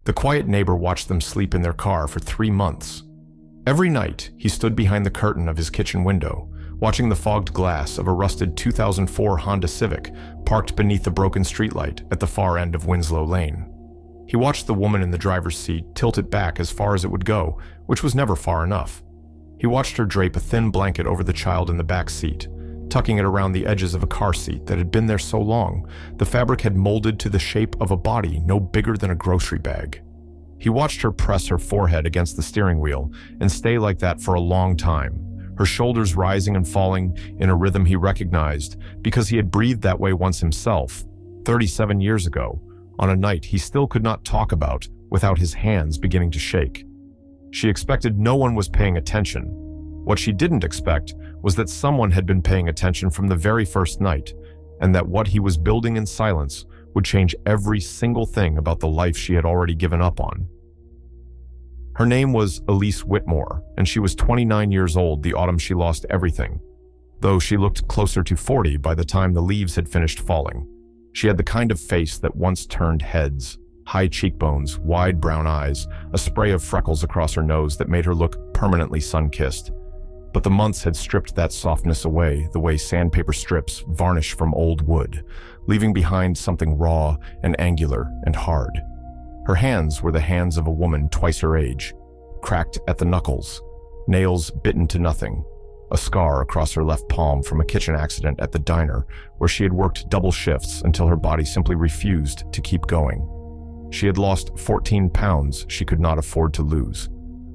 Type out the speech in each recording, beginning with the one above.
The quiet neighbor watched them sleep in their car for 3 months. Every night, he stood behind the curtain of his kitchen window, watching the fogged glass of a rusted 2004 Honda Civic parked beneath the broken streetlight at the far end of Winslow Lane. He watched the woman in the driver's seat tilt it back as far as it would go, which was never far enough. He watched her drape a thin blanket over the child in the back seat, tucking it around the edges of a car seat that had been there so long, the fabric had molded to the shape of a body no bigger than a grocery bag. He watched her press her forehead against the steering wheel and stay like that for a long time, her shoulders rising and falling in a rhythm he recognized because he had breathed that way once himself, 37 years ago, on a night he still could not talk about without his hands beginning to shake. She expected no one was paying attention. What she didn't expect was that someone had been paying attention from the very first night, and that what he was building in silence would change every single thing about the life she had already given up on. Her name was Elise Whitmore, and she was 29 years old the autumn she lost everything, though she looked closer to 40 by the time the leaves had finished falling. She had the kind of face that once turned heads, high cheekbones, wide brown eyes, a spray of freckles across her nose that made her look permanently sun-kissed. But the months had stripped that softness away the way sandpaper strips varnish from old wood, leaving behind something raw and angular and hard. Her hands were the hands of a woman twice her age, cracked at the knuckles, nails bitten to nothing, a scar across her left palm from a kitchen accident at the diner where she had worked double shifts until her body simply refused to keep going. She had lost 14 pounds she could not afford to lose.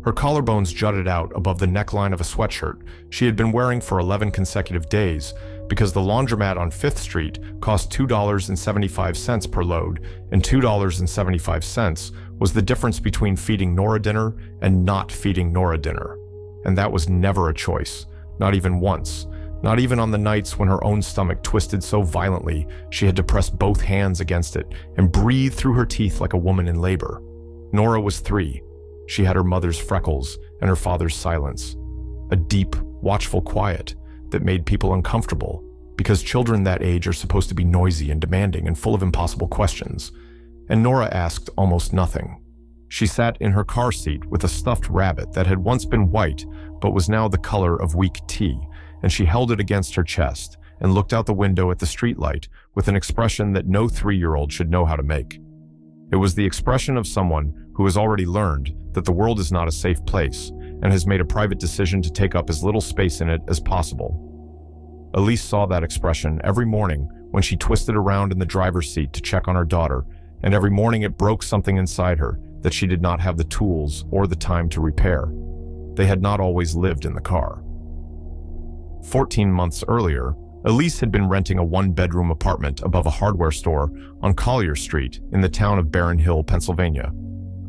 Her collarbones jutted out above the neckline of a sweatshirt she had been wearing for 11 consecutive days because the laundromat on 5th Street cost $2.75 per load, and $2.75 was the difference between feeding Nora dinner and not feeding Nora dinner. And that was never a choice, not even once, not even on the nights when her own stomach twisted so violently she had to press both hands against it and breathe through her teeth like a woman in labor. Nora was 3. She had her mother's freckles and her father's silence, a deep, watchful quiet that made people uncomfortable because children that age are supposed to be noisy and demanding and full of impossible questions. And Nora asked almost nothing. She sat in her car seat with a stuffed rabbit that had once been white but was now the color of weak tea, and she held it against her chest and looked out the window at the streetlight with an expression that no 3-year-old should know how to make. It was the expression of someone who has already learned that the world is not a safe place and has made a private decision to take up as little space in it as possible. Elise saw that expression every morning when she twisted around in the driver's seat to check on her daughter, and every morning it broke something inside her that she did not have the tools or the time to repair. They had not always lived in the car. 14 months earlier, Elise had been renting a 1-bedroom apartment above a hardware store on Collier Street in the town of Barron Hill, Pennsylvania,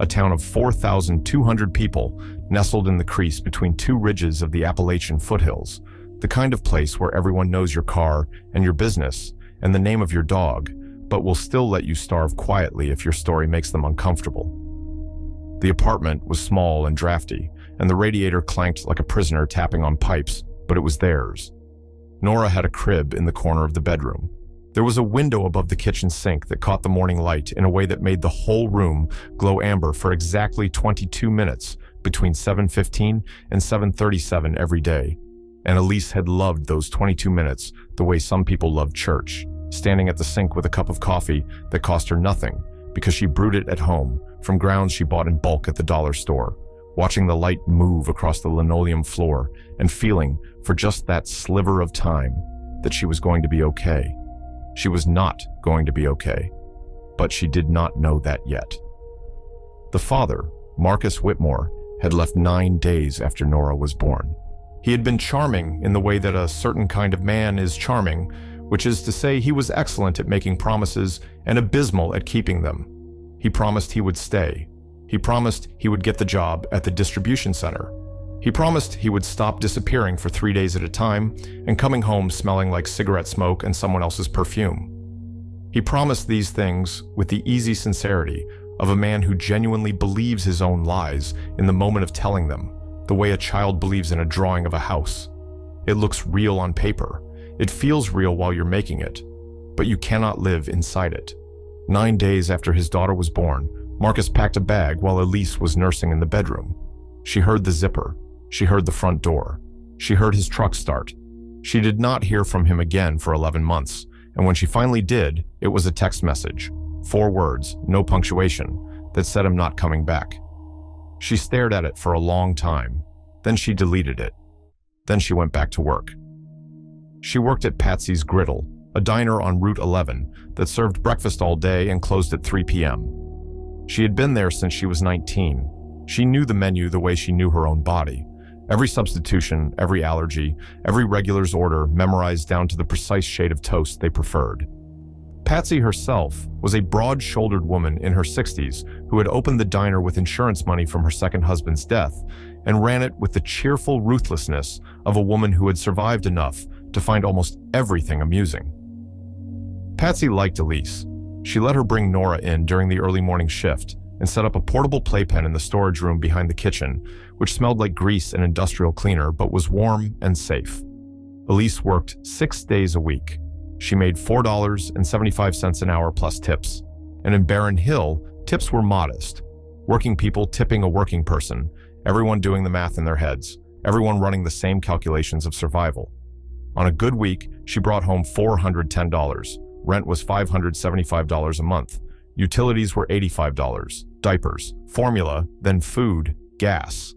a town of 4,200 people nestled in the crease between 2 ridges of the Appalachian foothills, the kind of place where everyone knows your car and your business and the name of your dog, but will still let you starve quietly if your story makes them uncomfortable. The apartment was small and drafty, and the radiator clanked like a prisoner tapping on pipes, but it was theirs. Nora had a crib in the corner of the bedroom. There was a window above the kitchen sink that caught the morning light in a way that made the whole room glow amber for exactly 22 minutes between 7:15 and 7:37 every day. And Elise had loved those 22 minutes the way some people love church, standing at the sink with a cup of coffee that cost her nothing because she brewed it at home from grounds she bought in bulk at the dollar store, watching the light move across the linoleum floor and feeling, for just that sliver of time, that she was going to be okay. She was not going to be okay, but she did not know that yet. The father, Marcus Whitmore, had left 9 days after Nora was born. He had been charming in the way that a certain kind of man is charming, which is to say he was excellent at making promises and abysmal at keeping them. He promised he would stay. He promised he would get the job at the distribution center. He promised he would stop disappearing for 3 days at a time and coming home smelling like cigarette smoke and someone else's perfume. He promised these things with the easy sincerity of a man who genuinely believes his own lies in the moment of telling them, the way a child believes in a drawing of a house. It looks real on paper. It feels real while you're making it, but you cannot live inside it. 9 days after his daughter was born, Marcus packed a bag while Elise was nursing in the bedroom. She heard the zipper. She heard the front door. She heard his truck start. She did not hear from him again for 11 months, and when she finally did, it was a text message, 4 words, no punctuation, that said I'm not coming back. She stared at it for a long time. Then she deleted it. Then she went back to work. She worked at Patsy's Griddle, a diner on Route 11 that served breakfast all day and closed at 3 p.m. She had been there since she was 19. She knew the menu the way she knew her own body. Every substitution, every allergy, every regular's order memorized down to the precise shade of toast they preferred. Patsy herself was a broad-shouldered woman in her 60s who had opened the diner with insurance money from her second husband's death and ran it with the cheerful ruthlessness of a woman who had survived enough to find almost everything amusing. Patsy liked Elise. She let her bring Nora in during the early morning shift and set up a portable playpen in the storage room behind the kitchen, which smelled like grease and industrial cleaner but was warm and safe. Elise worked 6 days a week. She made $4.75 an hour plus tips. And in Barren Hill, tips were modest. Working people tipping a working person, everyone doing the math in their heads, everyone running the same calculations of survival. On a good week, she brought home $410. Rent was $575 a month. Utilities were $85. Diapers, formula, then food, gas.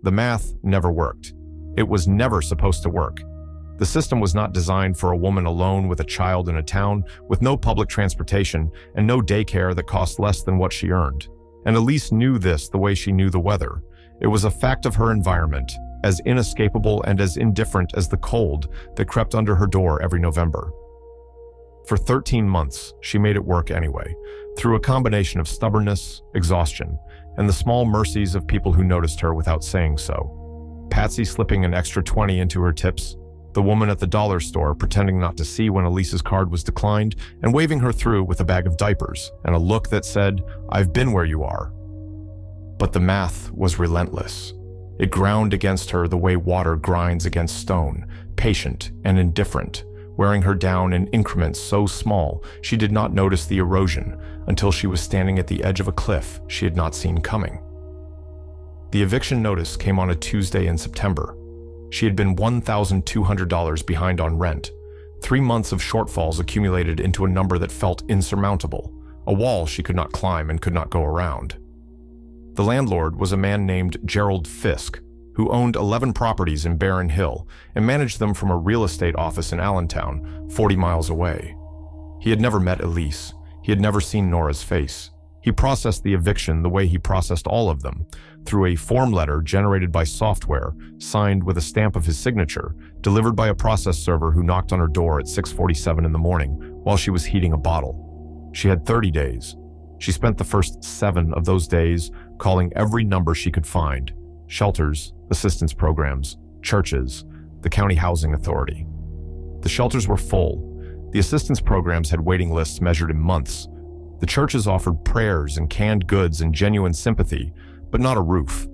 The math never worked. It was never supposed to work. The system was not designed for a woman alone with a child in a town with no public transportation and no daycare that cost less than what she earned. And Elise knew this the way she knew the weather. It was a fact of her environment, as inescapable and as indifferent as the cold that crept under her door every November. For 13 months, she made it work anyway, through a combination of stubbornness, exhaustion, and the small mercies of people who noticed her without saying so. Patsy slipping an extra 20 into her tips, the woman at the dollar store pretending not to see when Elise's card was declined and waving her through with a bag of diapers and a look that said, "I've been where you are." But the math was relentless. It ground against her the way water grinds against stone, patient and indifferent, wearing her down in increments so small she did not notice the erosion until she was standing at the edge of a cliff she had not seen coming. The eviction notice came on a Tuesday in September. She had been $1,200 behind on rent. 3 months of shortfalls accumulated into a number that felt insurmountable, a wall she could not climb and could not go around. The landlord was a man named Gerald Fisk, who owned 11 properties in Barren Hill and managed them from a real estate office in Allentown, 40 miles away. He had never met Elise. He had never seen Nora's face. He processed the eviction the way he processed all of them, through a form letter generated by software, signed with a stamp of his signature, delivered by a process server who knocked on her door at 6:47 in the morning while she was heating a bottle. She had 30 days. She spent the first 7 of those days calling every number she could find: shelters, assistance programs, churches, the county housing authority. The shelters were full. The assistance programs had waiting lists measured in months. The churches offered prayers and canned goods and genuine sympathy, but not a roof.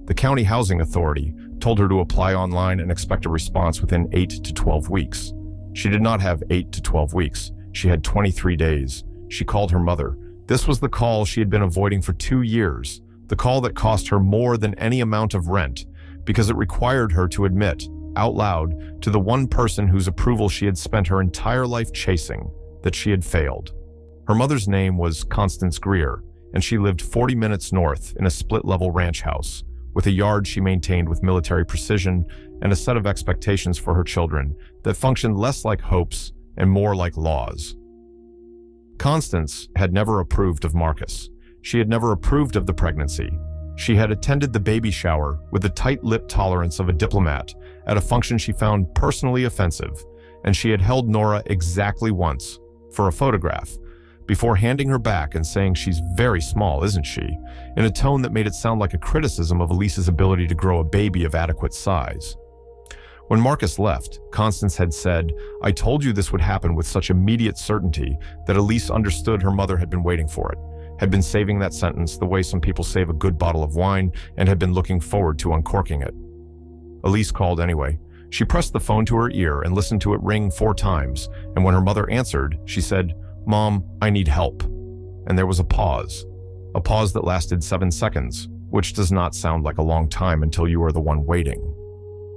The county housing authority told her to apply online and expect a response within 8 to 12 weeks. She did not have 8 to 12 weeks. She had 23 days. She called her mother. This was the call she had been avoiding for 2 years, the call that cost her more than any amount of rent, because it required her to admit, out loud, to the one person whose approval she had spent her entire life chasing, that she had failed. Her mother's name was Constance Greer, and she lived 40 minutes north in a split-level ranch house, with a yard she maintained with military precision and a set of expectations for her children that functioned less like hopes and more like laws. Constance had never approved of Marcus. She had never approved of the pregnancy. She had attended the baby shower with the tight-lipped tolerance of a diplomat at a function she found personally offensive, and she had held Nora exactly once, for a photograph, before handing her back and saying, "She's very small, isn't she?" in a tone that made it sound like a criticism of Elise's ability to grow a baby of adequate size. When Marcus left, Constance had said, "I told you this would happen with such immediate certainty that Elise understood her mother had been waiting for it, had been saving that sentence the way some people save a good bottle of wine, and had been looking forward to uncorking it." Elise called anyway. She pressed the phone to her ear and listened to it ring 4 times, and when her mother answered, she said, "Mom, I need help." And there was a pause. A pause that lasted 7 seconds, which does not sound like a long time until you are the one waiting.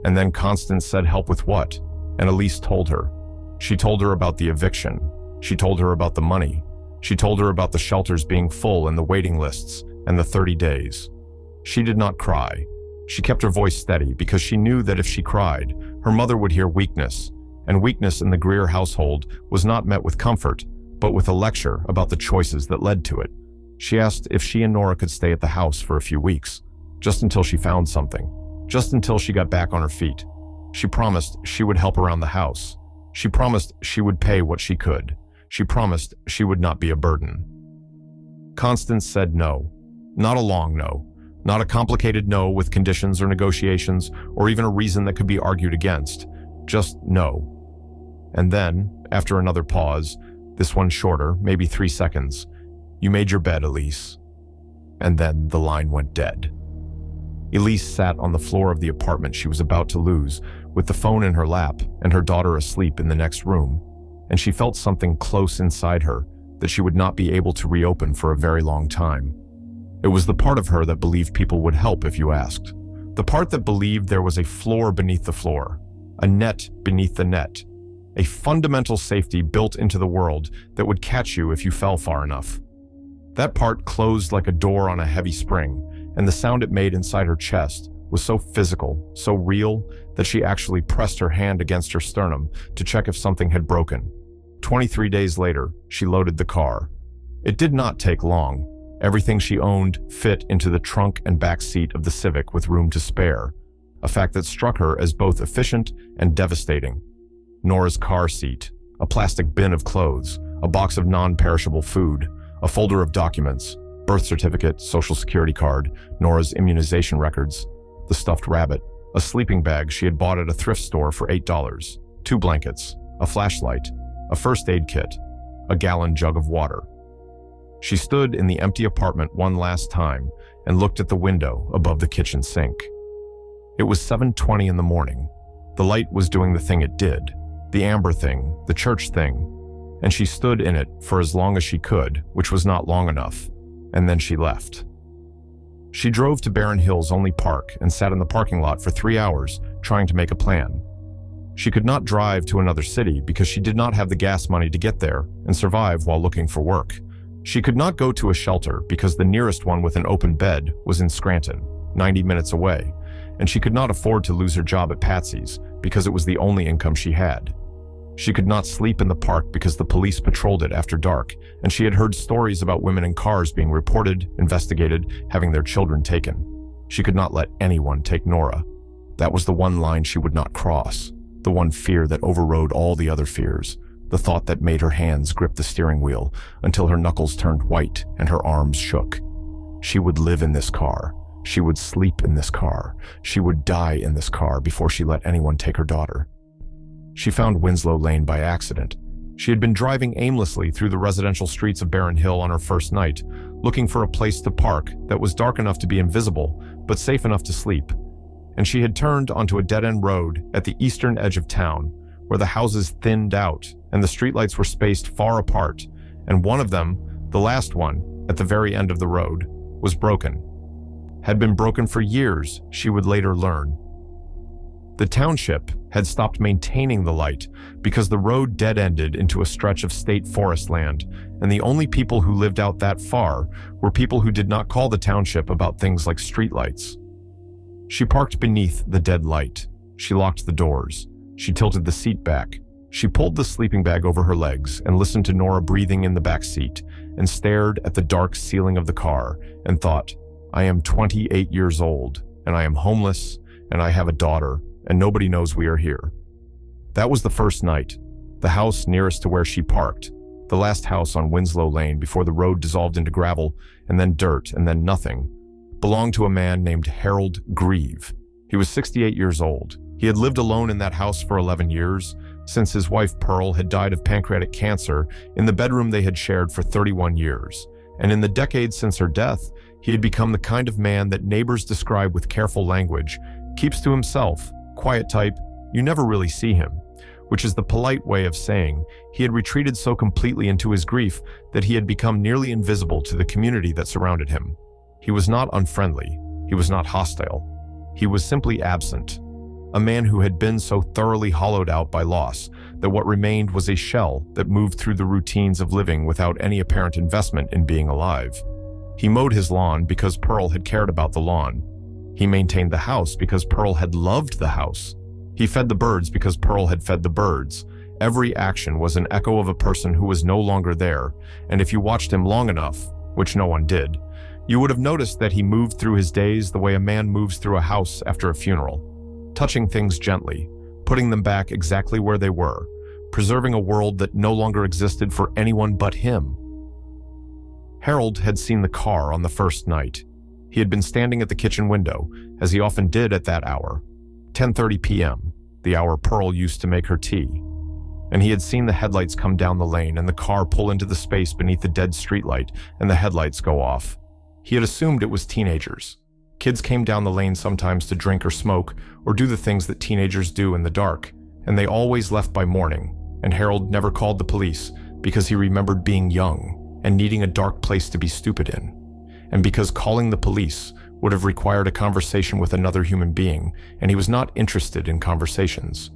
And then Constance said, "Help with what?" And Elise told her. She told her about the eviction. She told her about the money. She told her about the shelters being full and the waiting lists and the 30 days. She did not cry. She kept her voice steady because she knew that if she cried, her mother would hear weakness, and weakness in the Greer household was not met with comfort, but with a lecture about the choices that led to it. She asked if she and Nora could stay at the house for a few weeks, just until she found something, just until she got back on her feet. She promised she would help around the house. She promised she would pay what she could. She promised she would not be a burden. Constance said no. Not a long no. Not a complicated no with conditions or negotiations or even a reason that could be argued against. Just no. And then, after another pause, this one shorter, maybe 3 seconds, "You made your bed, Elise." And then the line went dead. Elise sat on the floor of the apartment she was about to lose, with the phone in her lap and her daughter asleep in the next room, and she felt something close inside her that she would not be able to reopen for a very long time. It was the part of her that believed people would help if you asked. The part that believed there was a floor beneath the floor, a net beneath the net, a fundamental safety built into the world that would catch you if you fell far enough. That part closed like a door on a heavy spring, and the sound it made inside her chest was so physical, so real, that she actually pressed her hand against her sternum to check if something had broken. 23 days later, she loaded the car. It did not take long. Everything she owned fit into the trunk and back seat of the Civic with room to spare, a fact that struck her as both efficient and devastating. Nora's car seat, a plastic bin of clothes, a box of non-perishable food, a folder of documents, birth certificate, social security card, Nora's immunization records, the stuffed rabbit, a sleeping bag she had bought at a thrift store for $8, 2 blankets, a flashlight, a first aid kit, a gallon jug of water. She stood in the empty apartment one last time and looked at the window above the kitchen sink. It was 7:20 in the morning. The light was doing the thing it did, the amber thing, the church thing, and she stood in it for as long as she could, which was not long enough, and then she left. She drove to Barren Hills Only Park and sat in the parking lot for 3 hours trying to make a plan. She could not drive to another city because she did not have the gas money to get there and survive while looking for work. She could not go to a shelter because the nearest one with an open bed was in Scranton, 90 minutes away, and she could not afford to lose her job at Patsy's because it was the only income she had. She could not sleep in the park because the police patrolled it after dark, and she had heard stories about women in cars being reported, investigated, having their children taken. She could not let anyone take Nora. That was the one line she would not cross, the one fear that overrode all the other fears, the thought that made her hands grip the steering wheel until her knuckles turned white and her arms shook. She would live in this car. She would sleep in this car. She would die in this car before she let anyone take her daughter. She found Winslow Lane by accident. She had been driving aimlessly through the residential streets of Barren Hill on her first night, looking for a place to park that was dark enough to be invisible, but safe enough to sleep. And she had turned onto a dead-end road at the eastern edge of town, where the houses thinned out and the streetlights were spaced far apart, and one of them, the last one, at the very end of the road, was broken. Had been broken for years, she would later learn. The township had stopped maintaining the light because the road dead-ended into a stretch of state forest land, and the only people who lived out that far were people who did not call the township about things like streetlights. She parked beneath the dead light. She locked the doors. She tilted the seat back. She pulled the sleeping bag over her legs and listened to Nora breathing in the back seat and stared at the dark ceiling of the car and thought, I am 28 years old, and I am homeless, and I have a daughter, and nobody knows we are here. That was the first night. The house nearest to where she parked, the last house on Winslow Lane before the road dissolved into gravel, and then dirt, and then nothing, belonged to a man named Harold Grieve. He was 68 years old. He had lived alone in that house for 11 years, since his wife Pearl had died of pancreatic cancer in the bedroom they had shared for 31 years. And in the decades since her death, he had become the kind of man that neighbors describe with careful language, keeps to himself, quiet type, you never really see him. which is the polite way of saying he had retreated so completely into his grief that he had become nearly invisible to the community that surrounded him. He was not unfriendly. He was not hostile. He was simply absent. A man who had been so thoroughly hollowed out by loss that what remained was a shell that moved through the routines of living without any apparent investment in being alive. He mowed his lawn because Pearl had cared about the lawn. He maintained the house because Pearl had loved the house. He fed the birds because Pearl had fed the birds. Every action was an echo of a person who was no longer there, and if you watched him long enough, which no one did, you would have noticed that he moved through his days the way a man moves through a house after a funeral, touching things gently, putting them back exactly where they were, preserving a world that no longer existed for anyone but him. Harold had seen the car on the first night. He had been standing at the kitchen window, as he often did at that hour, 10:30 p.m., the hour Pearl used to make her tea. And he had seen the headlights come down the lane and the car pull into the space beneath the dead streetlight and the headlights go off. He had assumed it was teenagers. Kids came down the lane sometimes to drink or smoke or do the things that teenagers do in the dark, and they always left by morning, and Harold never called the police because he remembered being young and needing a dark place to be stupid in, and because calling the police would have required a conversation with another human being, and he was not interested in conversations.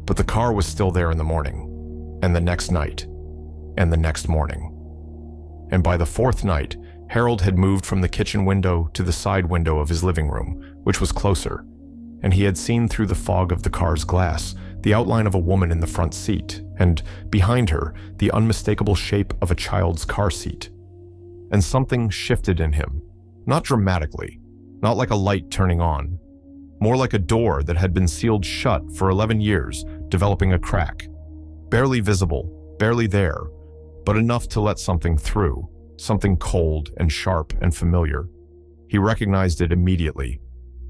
But the car was still there in the morning, and the next night, and the next morning. And by the fourth night, Harold had moved from the kitchen window to the side window of his living room, which was closer, and he had seen through the fog of the car's glass the outline of a woman in the front seat, and behind her, the unmistakable shape of a child's car seat. And something shifted in him, not dramatically, not like a light turning on, more like a door that had been sealed shut for 11 years, developing a crack. Barely visible, barely there, but enough to let something through, something cold and sharp and familiar. He recognized it immediately.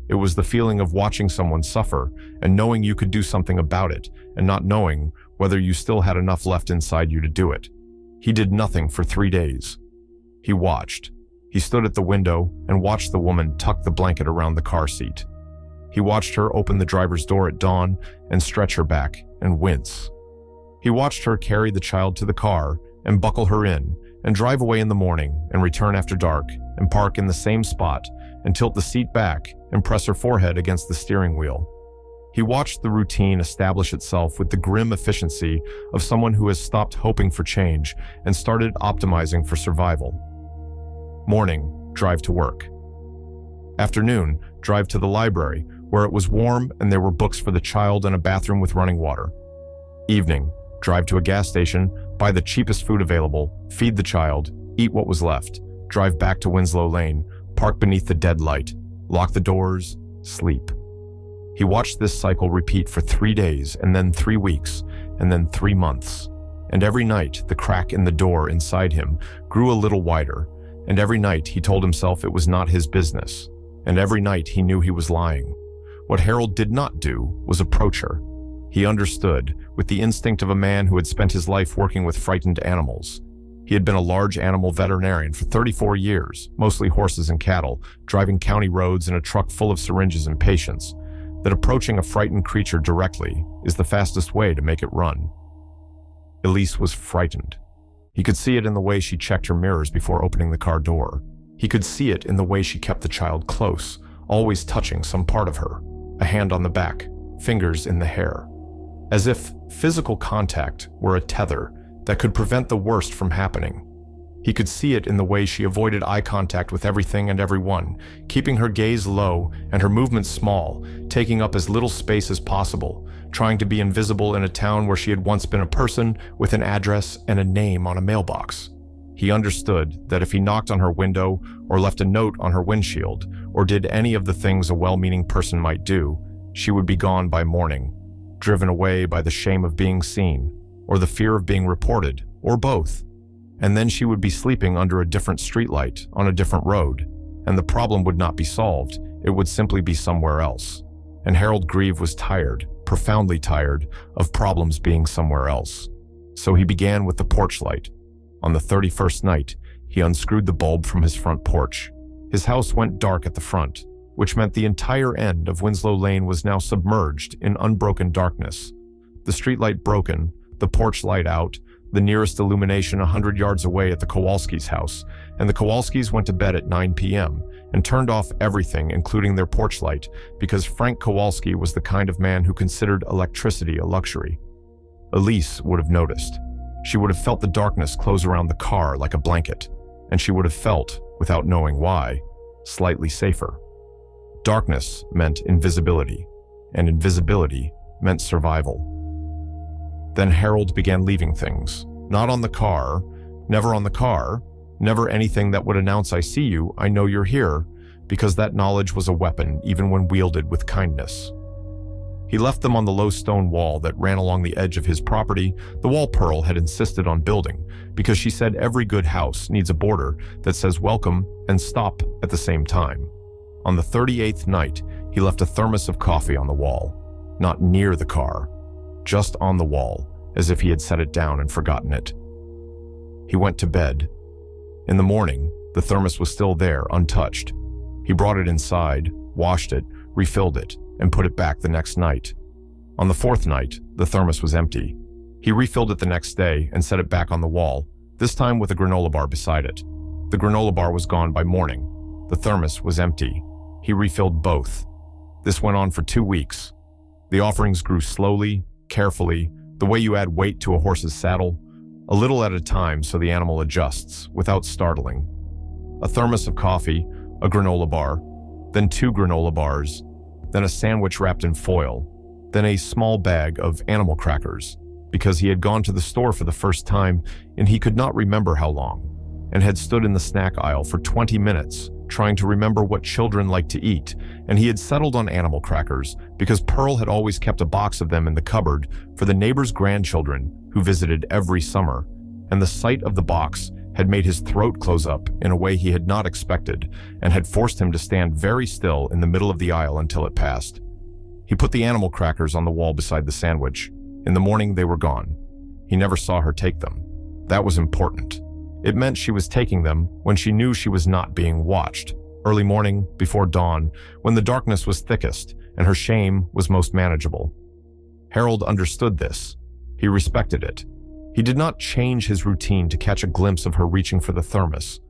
It was the feeling of watching someone suffer and knowing you could do something about it and not knowing whether you still had enough left inside you to do it. He did nothing for 3 days. He watched. He stood at the window and watched the woman tuck the blanket around the car seat. He watched her open the driver's door at dawn and stretch her back and wince. He watched her carry the child to the car and buckle her in and drive away in the morning and return after dark and park in the same spot and tilt the seat back and press her forehead against the steering wheel. He watched the routine establish itself with the grim efficiency of someone who has stopped hoping for change and started optimizing for survival. Morning, drive to work. Afternoon, drive to the library, where it was warm and there were books for the child and a bathroom with running water. Evening, drive to a gas station, buy the cheapest food available, feed the child, eat what was left, drive back to Winslow Lane, park beneath the dead light, lock the doors, sleep. He watched this cycle repeat for 3 days, and then 3 weeks, and then 3 months. And every night, the crack in the door inside him grew a little wider, and every night he told himself it was not his business, and every night he knew he was lying. What Harold did not do was approach her. He understood, with the instinct of a man who had spent his life working with frightened animals. He had been a large animal veterinarian for 34 years, mostly horses and cattle, driving county roads in a truck full of syringes and patients, that approaching a frightened creature directly is the fastest way to make it run. Elise was frightened. He could see it in the way she checked her mirrors before opening the car door. He could see it in the way she kept the child close, always touching some part of her, a hand on the back, fingers in the hair, as if physical contact were a tether that could prevent the worst from happening. He could see it in the way she avoided eye contact with everything and everyone, keeping her gaze low and her movements small, taking up as little space as possible, trying to be invisible in a town where she had once been a person with an address and a name on a mailbox. He understood that if he knocked on her window or left a note on her windshield or did any of the things a well-meaning person might do, she would be gone by morning, driven away by the shame of being seen or the fear of being reported, or both. And then she would be sleeping under a different streetlight on a different road, and the problem would not be solved. It would simply be somewhere else. And Harold Grieve was tired, profoundly tired, of problems being somewhere else. So he began with the porch light. On the 31st night, he unscrewed the bulb from his front porch. His house went dark at the front, which meant the entire end of Winslow Lane was now submerged in unbroken darkness. the streetlight broken, the porch light out, the nearest illumination 100 yards away at the Kowalski's house, and the Kowalskis went to bed at 9 p.m. and turned off everything, including their porch light, because Frank Kowalski was the kind of man who considered electricity a luxury. Elise would have noticed. She would have felt the darkness close around the car like a blanket, and she would have felt, without knowing why, slightly safer. Darkness meant invisibility, and invisibility meant survival. Then Harold began leaving things. Not on the car, never on the car, never anything that would announce "I see you, I know you're here," because that knowledge was a weapon even when wielded with kindness. He left them on the low stone wall that ran along the edge of his property, the wall Pearl had insisted on building, because she said every good house needs a border that says welcome and stop at the same time. On the 38th night, he left a thermos of coffee on the wall, not near the car, just on the wall, as if he had set it down and forgotten it. He went to bed. In the morning, the thermos was still there, untouched. He brought it inside, washed it, refilled it, and put it back the next night. On the 4th night, the thermos was empty. He refilled it the next day and set it back on the wall, this time with a granola bar beside it. The granola bar was gone by morning. The thermos was empty. He refilled both. This went on for 2 weeks. The offerings grew slowly, carefully, the way you add weight to a horse's saddle, a little at a time so the animal adjusts, without startling. A thermos of coffee, a granola bar, then 2 granola bars, then a sandwich wrapped in foil, then a small bag of animal crackers, because he had gone to the store for the first time and he could not remember how long, and had stood in the snack aisle for 20 minutes trying to remember what children like to eat, and he had settled on animal crackers because Pearl had always kept a box of them in the cupboard for the neighbor's grandchildren who visited every summer, and the sight of the box had made his throat close up in a way he had not expected and had forced him to stand very still in the middle of the aisle until it passed. He put the animal crackers on the wall beside the sandwich. In the morning, they were gone. He never saw her take them. That was important. It meant she was taking them when she knew she was not being watched. Early morning, before dawn, when the darkness was thickest and her shame was most manageable. Harold understood this. He respected it. He did not change his routine to catch a glimpse of her reaching for the thermos.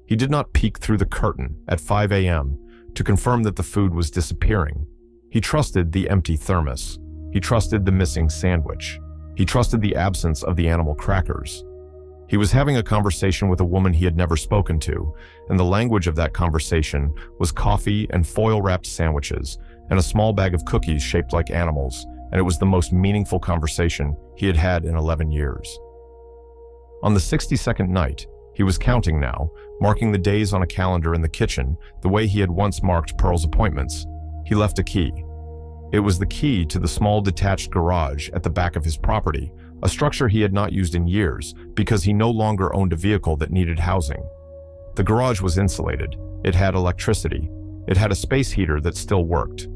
He did not peek through the curtain at 5 a.m. to confirm that the food was disappearing. He trusted the empty thermos. He trusted the missing sandwich. He trusted the absence of the animal crackers. He was having a conversation with a woman he had never spoken to, and the language of that conversation was coffee and foil-wrapped sandwiches and a small bag of cookies shaped like animals, and it was the most meaningful conversation he had had in 11 years. On the 62nd night, he was counting now, marking the days on a calendar in the kitchen the way he had once marked Pearl's appointments. He left a key. It was the key to the small detached garage at the back of his property, a structure he had not used in years because he no longer owned a vehicle that needed housing. The garage was insulated. It had electricity. It had a space heater that still worked.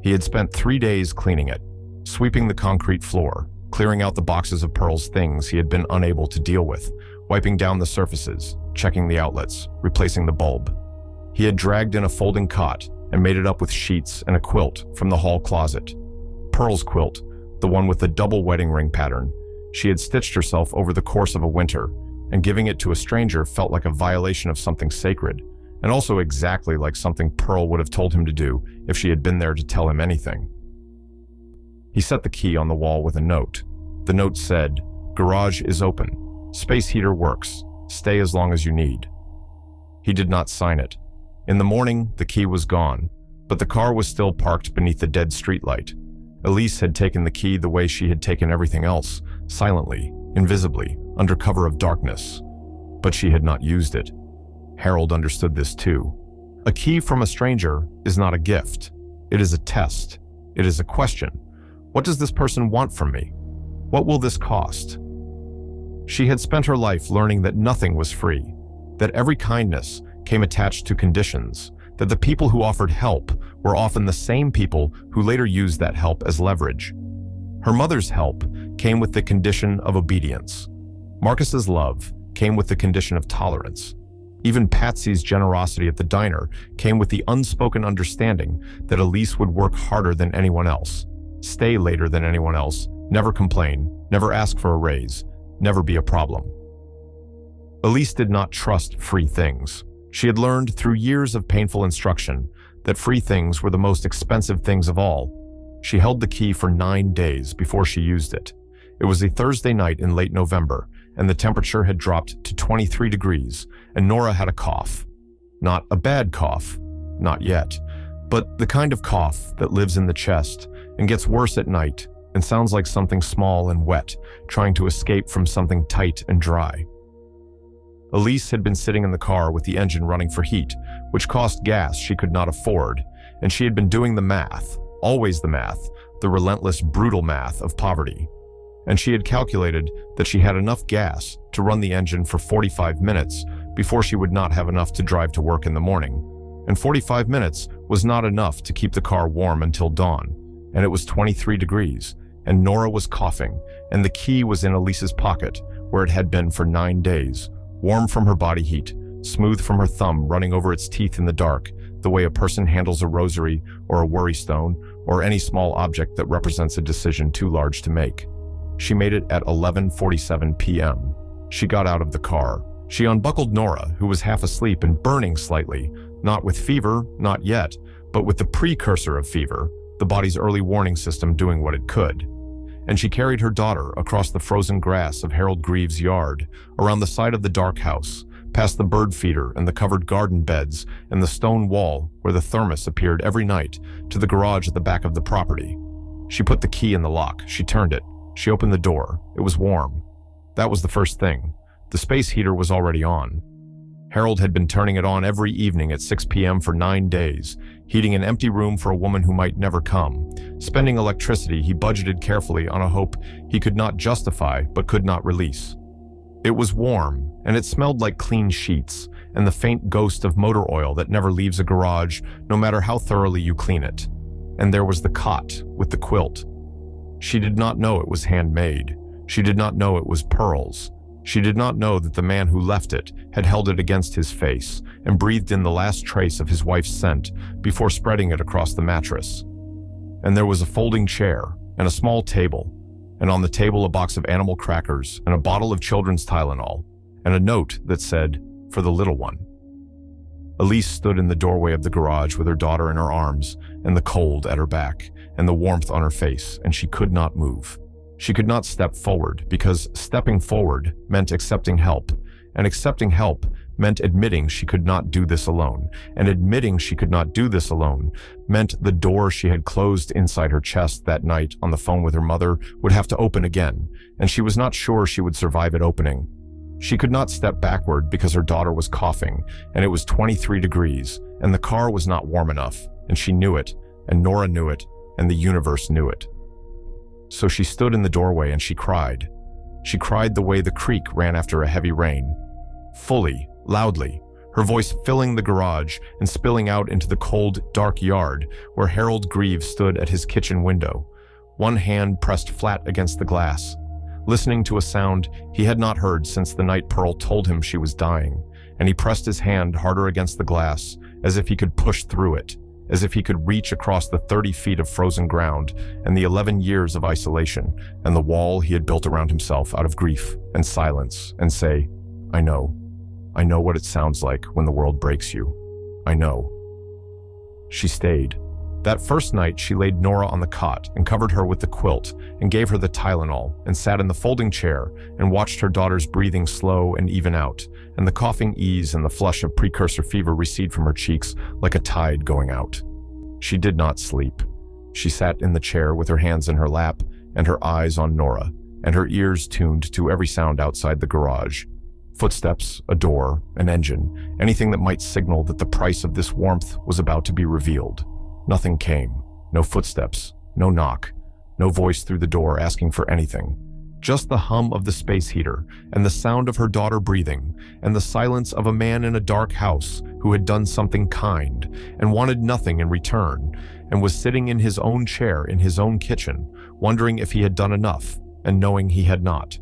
He had spent 3 days cleaning it, sweeping the concrete floor, clearing out the boxes of Pearl's things he had been unable to deal with, wiping down the surfaces, checking the outlets, replacing the bulb. He had dragged in a folding cot and made it up with sheets and a quilt from the hall closet. Pearl's quilt, the one with the double wedding ring pattern. She had stitched herself over the course of a winter, and giving it to a stranger felt like a violation of something sacred, and also exactly like something Pearl would have told him to do if she had been there to tell him anything. He set the key on the wall with a note. The note said, "Garage is open. Space heater works. Stay as long as you need." He did not sign it. In the morning, the key was gone, but the car was still parked beneath the dead streetlight. Elise had taken the key the way she had taken everything else, silently, invisibly, under cover of darkness. But she had not used it. Harold understood this too. A key from a stranger is not a gift. It is a test. It is a question. What does this person want from me? What will this cost? She had spent her life learning that nothing was free, that every kindness came attached to conditions, that the people who offered help were often the same people who later used that help as leverage. Her mother's help came with the condition of obedience. Marcus's love came with the condition of tolerance. Even Patsy's generosity at the diner came with the unspoken understanding that Elise would work harder than anyone else, stay later than anyone else, never complain, never ask for a raise, never be a problem. Elise did not trust free things. She had learned through years of painful instruction that free things were the most expensive things of all. She held the key for 9 days before she used it. It was a Thursday night in late November, and the temperature had dropped to 23 degrees, and Nora had a cough. Not a bad cough, not yet, but the kind of cough that lives in the chest and gets worse at night and sounds like something small and wet trying to escape from something tight and dry. Elise had been sitting in the car with the engine running for heat, which cost gas she could not afford, and she had been doing the math, always the math, the relentless, brutal math of poverty. And she had calculated that she had enough gas to run the engine for 45 minutes before she would not have enough to drive to work in the morning. And 45 minutes was not enough to keep the car warm until dawn, and it was 23 degrees, and Nora was coughing, and the key was in Elise's pocket, where it had been for 9 days, warm from her body heat, smooth from her thumb running over its teeth in the dark, the way a person handles a rosary or a worry stone or any small object that represents a decision too large to make. She made it at 11:47 p.m. She got out of the car. She unbuckled Nora, who was half asleep and burning slightly, not with fever, not yet, but with the precursor of fever, the body's early warning system doing what it could. And she carried her daughter across the frozen grass of Harold Greaves' yard, around the side of the dark house, past the bird feeder and the covered garden beds and the stone wall where the thermos appeared every night, to the garage at the back of the property. She put the key in the lock. She turned it. She opened the door. It was warm. That was the first thing. The space heater was already on. Harold had been turning it on every evening at 6 p.m. for 9 days, heating an empty room for a woman who might never come. Spending electricity he budgeted carefully on a hope he could not justify but could not release. It was warm, and it smelled like clean sheets and the faint ghost of motor oil that never leaves a garage, no matter how thoroughly you clean it. And there was the cot with the quilt. She did not know it was handmade. She did not know it was pearls. She did not know that the man who left it had held it against his face and breathed in the last trace of his wife's scent before spreading it across the mattress. And there was a folding chair and a small table, and on the table a box of animal crackers and a bottle of children's Tylenol, and a note that said, "For the little one." Elise stood in the doorway of the garage with her daughter in her arms and the cold at her back and the warmth on her face, and she could not move. She could not step forward because stepping forward meant accepting help, and accepting help meant admitting she could not do this alone, and admitting she could not do this alone meant the door she had closed inside her chest that night on the phone with her mother would have to open again, and she was not sure she would survive it opening. She could not step backward because her daughter was coughing, and it was 23 degrees, and the car was not warm enough, and she knew it, and Nora knew it, and the universe knew it. So she stood in the doorway and she cried. She cried the way the creek ran after a heavy rain. Fully, loudly, her voice filling the garage and spilling out into the cold, dark yard where Harold Greaves stood at his kitchen window, one hand pressed flat against the glass, listening to a sound he had not heard since the night Pearl told him she was dying, and he pressed his hand harder against the glass as if he could push through it, as if he could reach across the 30 feet of frozen ground and the 11 years of isolation and the wall he had built around himself out of grief and silence, and say, I know what it sounds like when the world breaks you. I know." She stayed. That first night, she laid Nora on the cot and covered her with the quilt and gave her the Tylenol and sat in the folding chair and watched her daughter's breathing slow and even out, and the coughing ease and the flush of precursor fever recede from her cheeks like a tide going out. She did not sleep. She sat in the chair with her hands in her lap and her eyes on Nora, and her ears tuned to every sound outside the garage. Footsteps, a door, an engine, anything that might signal that the price of this warmth was about to be revealed. Nothing came. No footsteps, no knock, no voice through the door asking for anything. Just the hum of the space heater and the sound of her daughter breathing and the silence of a man in a dark house who had done something kind and wanted nothing in return and was sitting in his own chair in his own kitchen, wondering if he had done enough and knowing he had not.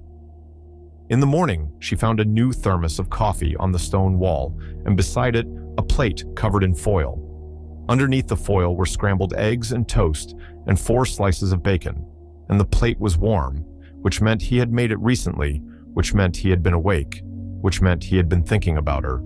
In the morning, she found a new thermos of coffee on the stone wall, and beside it, a plate covered in foil. Underneath the foil were scrambled eggs and toast and 4 slices of bacon, and the plate was warm, which meant he had made it recently, which meant he had been awake, which meant he had been thinking about her.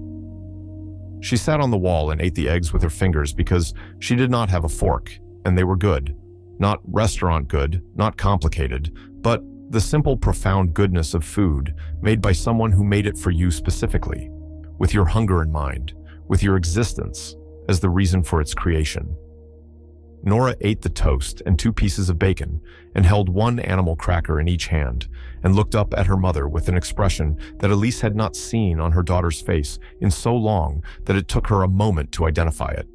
She sat on the wall and ate the eggs with her fingers because she did not have a fork, and they were good. Not restaurant good, not complicated, but the simple, profound goodness of food made by someone who made it for you specifically, with your hunger in mind, with your existence as the reason for its creation. Nora ate the toast and 2 pieces of bacon and held 1 animal cracker in each hand and looked up at her mother with an expression that Elise had not seen on her daughter's face in so long that it took her a moment to identify it.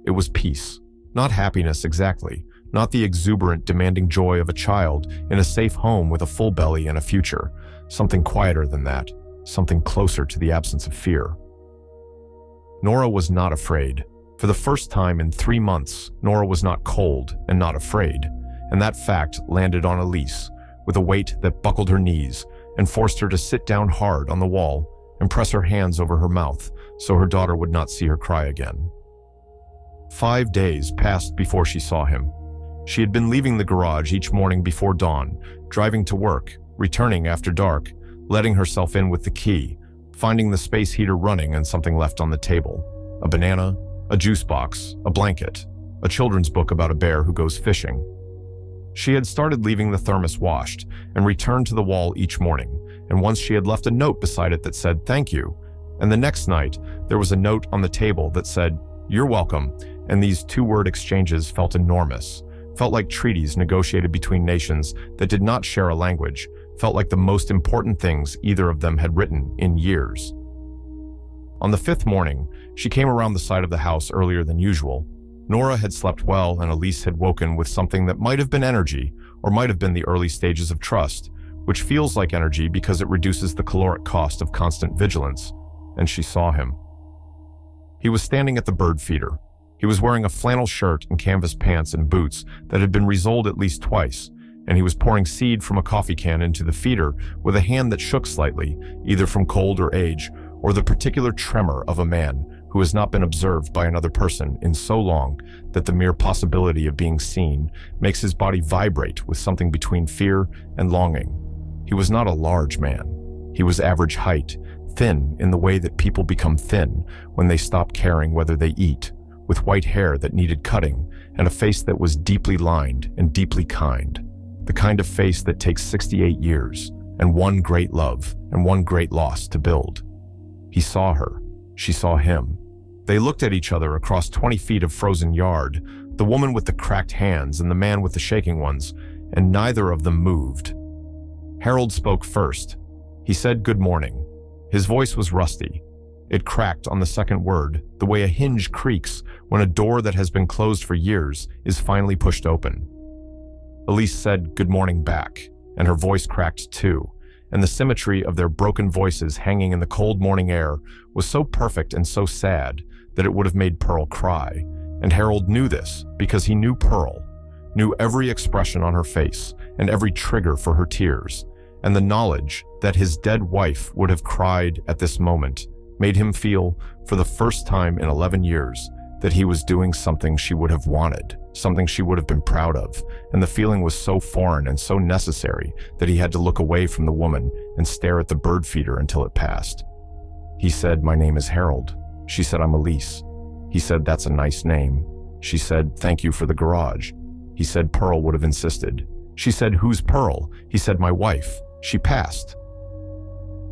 It was peace, not happiness exactly, not the exuberant, demanding joy of a child in a safe home with a full belly and a future, something quieter than that, something closer to the absence of fear. Nora was not afraid. For the first time in 3 months, Nora was not cold and not afraid, and that fact landed on Elise with a weight that buckled her knees and forced her to sit down hard on the wall and press her hands over her mouth so her daughter would not see her cry again. 5 days passed before she saw him. She had been leaving the garage each morning before dawn, driving to work, returning after dark, letting herself in with the key, finding the space heater running and something left on the table. A banana, a juice box, a blanket, a children's book about a bear who goes fishing. She had started leaving the thermos washed and returned to the wall each morning, and once she had left a note beside it that said, "Thank you," and the next night there was a note on the table that said, "You're welcome," and these 2-word exchanges felt enormous, felt like treaties negotiated between nations that did not share a language, felt like the most important things either of them had written in years. On the 5th morning, she came around the side of the house earlier than usual. Nora had slept well and Elise had woken with something that might have been energy or might have been the early stages of trust, which feels like energy because it reduces the caloric cost of constant vigilance, and she saw him. He was standing at the bird feeder. He was wearing a flannel shirt and canvas pants and boots that had been resoled at least twice, and he was pouring seed from a coffee can into the feeder with a hand that shook slightly, either from cold or age, or the particular tremor of a man who has not been observed by another person in so long that the mere possibility of being seen makes his body vibrate with something between fear and longing. He was not a large man. He was average height, thin in the way that people become thin when they stop caring whether they eat, with white hair that needed cutting and a face that was deeply lined and deeply kind, the kind of face that takes 68 years and 1 great love and 1 great loss to build. He saw her. She saw him. They looked at each other across 20 feet of frozen yard, the woman with the cracked hands and the man with the shaking ones, and neither of them moved. Harold spoke first. He said good morning. His voice was rusty. It cracked on the second word, the way a hinge creaks when a door that has been closed for years is finally pushed open. Elise said good morning back, and her voice cracked too, and the symmetry of their broken voices hanging in the cold morning air was so perfect and so sad that it would have made Pearl cry, and Harold knew this because he knew Pearl, knew every expression on her face and every trigger for her tears, and the knowledge that his dead wife would have cried at this moment made him feel, for the first time in 11 years, that he was doing something she would have wanted, something she would have been proud of, and the feeling was so foreign and so necessary that he had to look away from the woman and stare at the bird feeder until it passed. He said, "My name is Harold." She said, "I'm Elise." He said, "That's a nice name." She said, "Thank you for the garage." He said Pearl would have insisted. She said, "Who's Pearl?" He said, "My wife. She passed."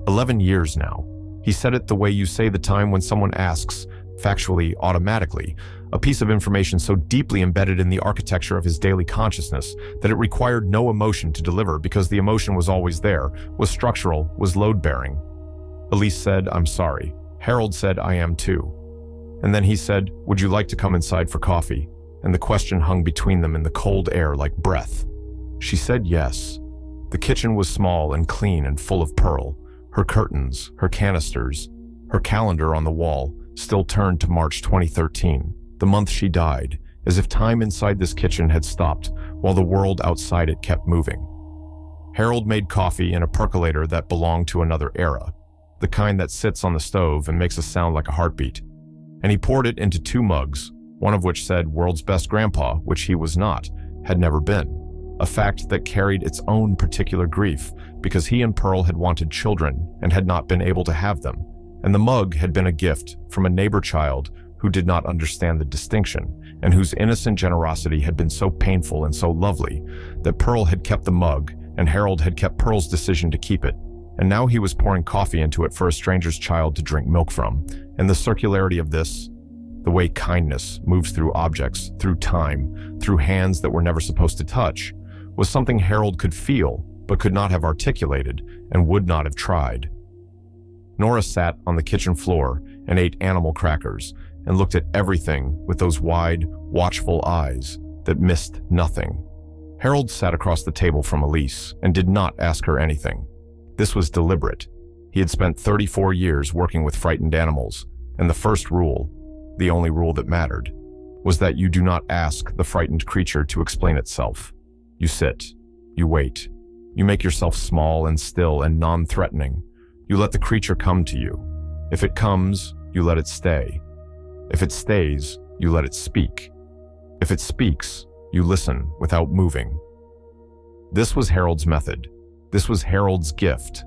11 years now. He said it the way you say the time when someone asks, factually, automatically, a piece of information so deeply embedded in the architecture of his daily consciousness that it required no emotion to deliver because the emotion was always there, was structural, was load-bearing. Elise said, "I'm sorry." Harold said, "I am too." And then he said, "Would you like to come inside for coffee?" And the question hung between them in the cold air like breath. She said yes. The kitchen was small and clean and full of Pearl. Her curtains, her canisters, her calendar on the wall still turned to March 2013, the month she died, as if time inside this kitchen had stopped while the world outside it kept moving. Harold made coffee in a percolator that belonged to another era, the kind that sits on the stove and makes a sound like a heartbeat, and he poured it into 2 mugs, one of which said "World's Best Grandpa," which he was not, had never been. a fact that carried its own particular grief because he and Pearl had wanted children and had not been able to have them, and the mug had been a gift from a neighbor child who did not understand the distinction and whose innocent generosity had been so painful and so lovely that Pearl had kept the mug and Harold had kept Pearl's decision to keep it, and now he was pouring coffee into it for a stranger's child to drink milk from, and the circularity of this, the way kindness moves through objects, through time, through hands that were never supposed to touch, was something Harold could feel but could not have articulated and would not have tried. Nora sat on the kitchen floor and ate animal crackers and looked at everything with those wide, watchful eyes that missed nothing. Harold sat across the table from Elise and did not ask her anything. This was deliberate. He had spent 34 years working with frightened animals, and the first rule, the only rule that mattered, was that you do not ask the frightened creature to explain itself. You sit, you wait, you make yourself small and still and non-threatening. You let the creature come to you. If it comes, you let it stay. If it stays, you let it speak. If it speaks, you listen without moving. This was Harold's method. This was Harold's gift.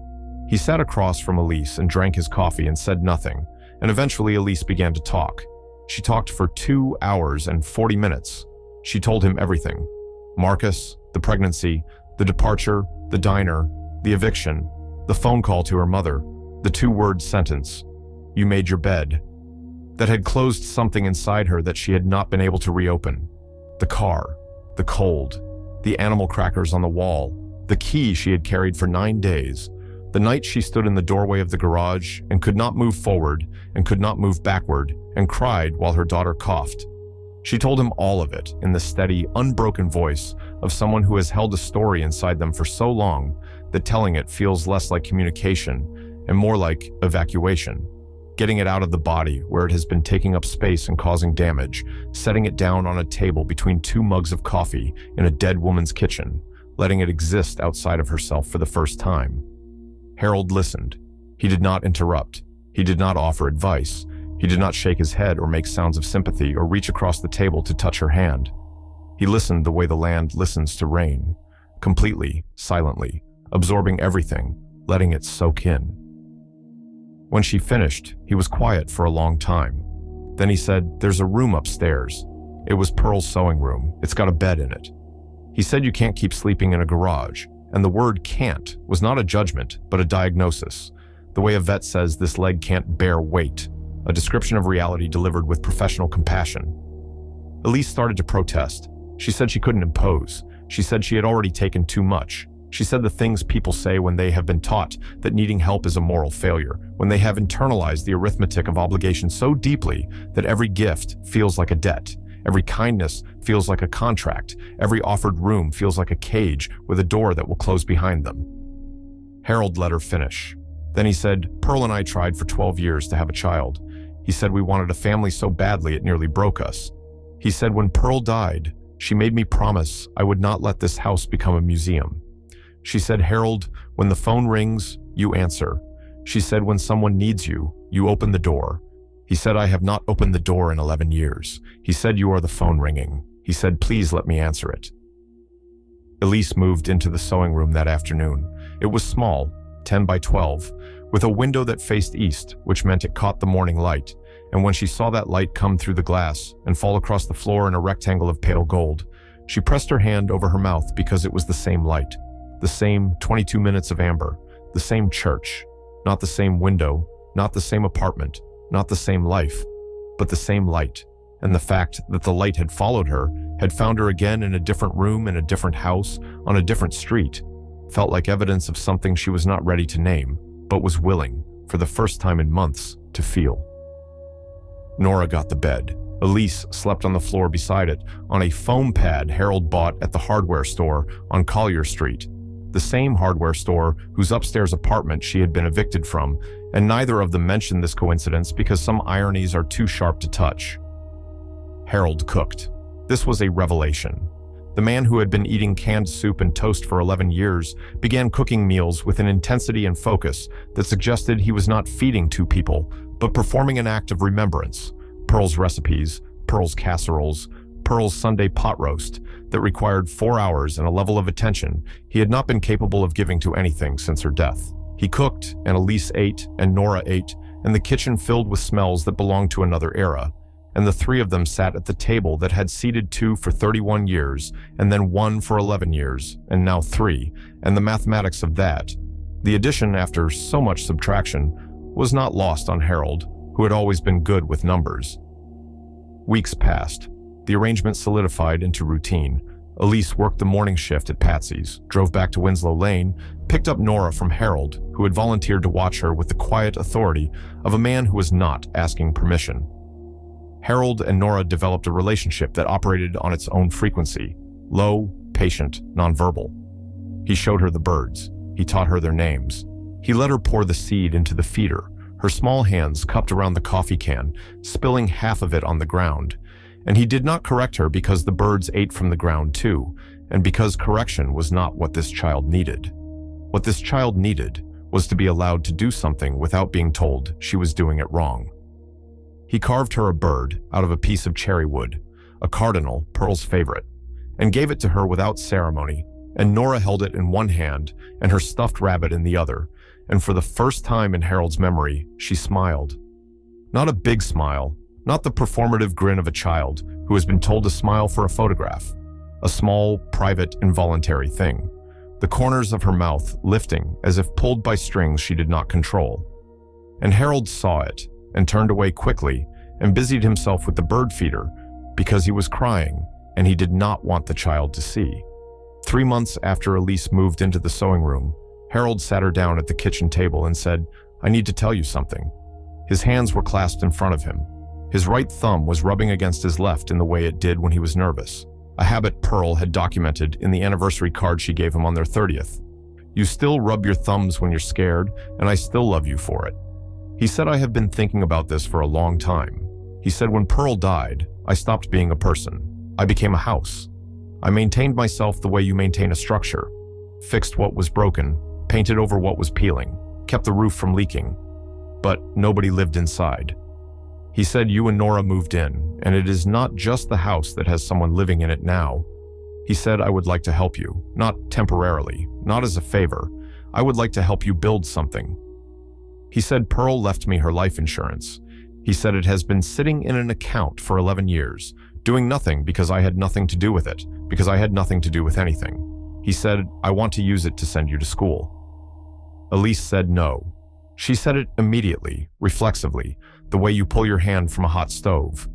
He sat across from Elise and drank his coffee and said nothing, and eventually Elise began to talk. She talked for 2 hours and 40 minutes. She told him everything. Marcus, the pregnancy, the departure, the diner, the eviction, the phone call to her mother, the 2-word sentence, "You made your bed," that had closed something inside her that she had not been able to reopen. The car, the cold, the animal crackers on the wall, the key she had carried for 9 days, the night she stood in the doorway of the garage and could not move forward and could not move backward and cried while her daughter coughed. She told him all of it in the steady, unbroken voice of someone who has held a story inside them for so long that telling it feels less like communication and more like evacuation. Getting it out of the body where it has been taking up space and causing damage, setting it down on a table between 2 mugs of coffee in a dead woman's kitchen, letting it exist outside of herself for the first time. Harold listened. He did not interrupt. He did not offer advice. He did not shake his head or make sounds of sympathy or reach across the table to touch her hand. He listened the way the land listens to rain, completely, silently, absorbing everything, letting it soak in. When she finished, he was quiet for a long time. Then he said, "There's a room upstairs. It was Pearl's sewing room. It's got a bed in it." He said you can't keep sleeping in a garage, and the word "can't" was not a judgment, but a diagnosis. The way a vet says this leg can't bear weight, a description of reality delivered with professional compassion. Elise started to protest. She said she couldn't impose. She said she had already taken too much. She said the things people say when they have been taught that needing help is a moral failure, when they have internalized the arithmetic of obligation so deeply that every gift feels like a debt, every kindness feels like a contract, every offered room feels like a cage with a door that will close behind them. Harold let her finish. Then he said, "Pearl and I tried for 12 years to have a child. He said we wanted a family so badly it nearly broke us. He said when Pearl died, she made me promise I would not let this house become a museum. She said, Harold, when the phone rings, you answer. She said when someone needs you, you open the door. He said I have not opened the door in 11 years. He said you are the phone ringing. He said please let me answer it." Elise moved into the sewing room that afternoon. It was small, 10 by 12, with a window that faced east, which meant it caught the morning light, and when she saw that light come through the glass and fall across the floor in a rectangle of pale gold, she pressed her hand over her mouth because it was the same light, the same 22 minutes of amber, the same church, not the same window, not the same apartment, not the same life, but the same light, and the fact that the light had followed her, had found her again in a different room, in a different house, on a different street, felt like evidence of something she was not ready to name, but was willing, for the first time in months, to feel. Nora got the bed. Elise slept on the floor beside it, on a foam pad Harold bought at the hardware store on Collier Street, the same hardware store whose upstairs apartment she had been evicted from, and neither of them mentioned this coincidence because some ironies are too sharp to touch. Harold cooked. This was a revelation. The man who had been eating canned soup and toast for 11 years began cooking meals with an intensity and focus that suggested he was not feeding 2 people, but performing an act of remembrance. Pearl's recipes, Pearl's casseroles, Pearl's Sunday pot roast, that required 4 hours and a level of attention he had not been capable of giving to anything since her death. He cooked, and Elise ate, and Nora ate, and the kitchen filled with smells that belonged to another era, and the three of them sat at the table that had seated 2 for 31 years, and then 1 for 11 years, and now 3, and the mathematics of that, the addition after so much subtraction, was not lost on Harold, who had always been good with numbers. Weeks passed. The arrangement solidified into routine. Elise worked the morning shift at Patsy's, drove back to Winslow Lane, picked up Nora from Harold, who had volunteered to watch her with the quiet authority of a man who was not asking permission. Harold and Nora developed a relationship that operated on its own frequency, low, patient, nonverbal. He showed her the birds. He taught her their names. He let her pour the seed into the feeder, her small hands cupped around the coffee can, spilling half of it on the ground. And he did not correct her because the birds ate from the ground too, and because correction was not what this child needed. What this child needed was to be allowed to do something without being told she was doing it wrong. He carved her a bird out of a piece of cherry wood, a cardinal, Pearl's favorite, and gave it to her without ceremony, and Nora held it in one hand and her stuffed rabbit in the other, and for the first time in Harold's memory, she smiled. Not a big smile, not the performative grin of a child who has been told to smile for a photograph, a small, private, involuntary thing, the corners of her mouth lifting as if pulled by strings she did not control. And Harold saw it and turned away quickly and busied himself with the bird feeder because he was crying and he did not want the child to see. 3 months after Elise moved into the sewing room, Harold sat her down at the kitchen table and said, "I need to tell you something." His hands were clasped in front of him. His right thumb was rubbing against his left in the way it did when he was nervous, a habit Pearl had documented in the anniversary card she gave him on their 30th. "You still rub your thumbs when you're scared, and I still love you for it." He said, "I have been thinking about this for a long time." He said, "When Pearl died, I stopped being a person. I became a house. I maintained myself the way you maintain a structure, fixed what was broken, painted over what was peeling, kept the roof from leaking, but nobody lived inside." He said, "You and Nora moved in, and it is not just the house that has someone living in it now." He said, "I would like to help you, not temporarily, not as a favor. I would like to help you build something." He said, "Pearl left me her life insurance." He said, "It has been sitting in an account for 11 years, doing nothing because I had nothing to do with it, because I had nothing to do with anything." He said, "I want to use it to send you to school." Elise said no. She said it immediately, reflexively, the way you pull your hand from a hot stove.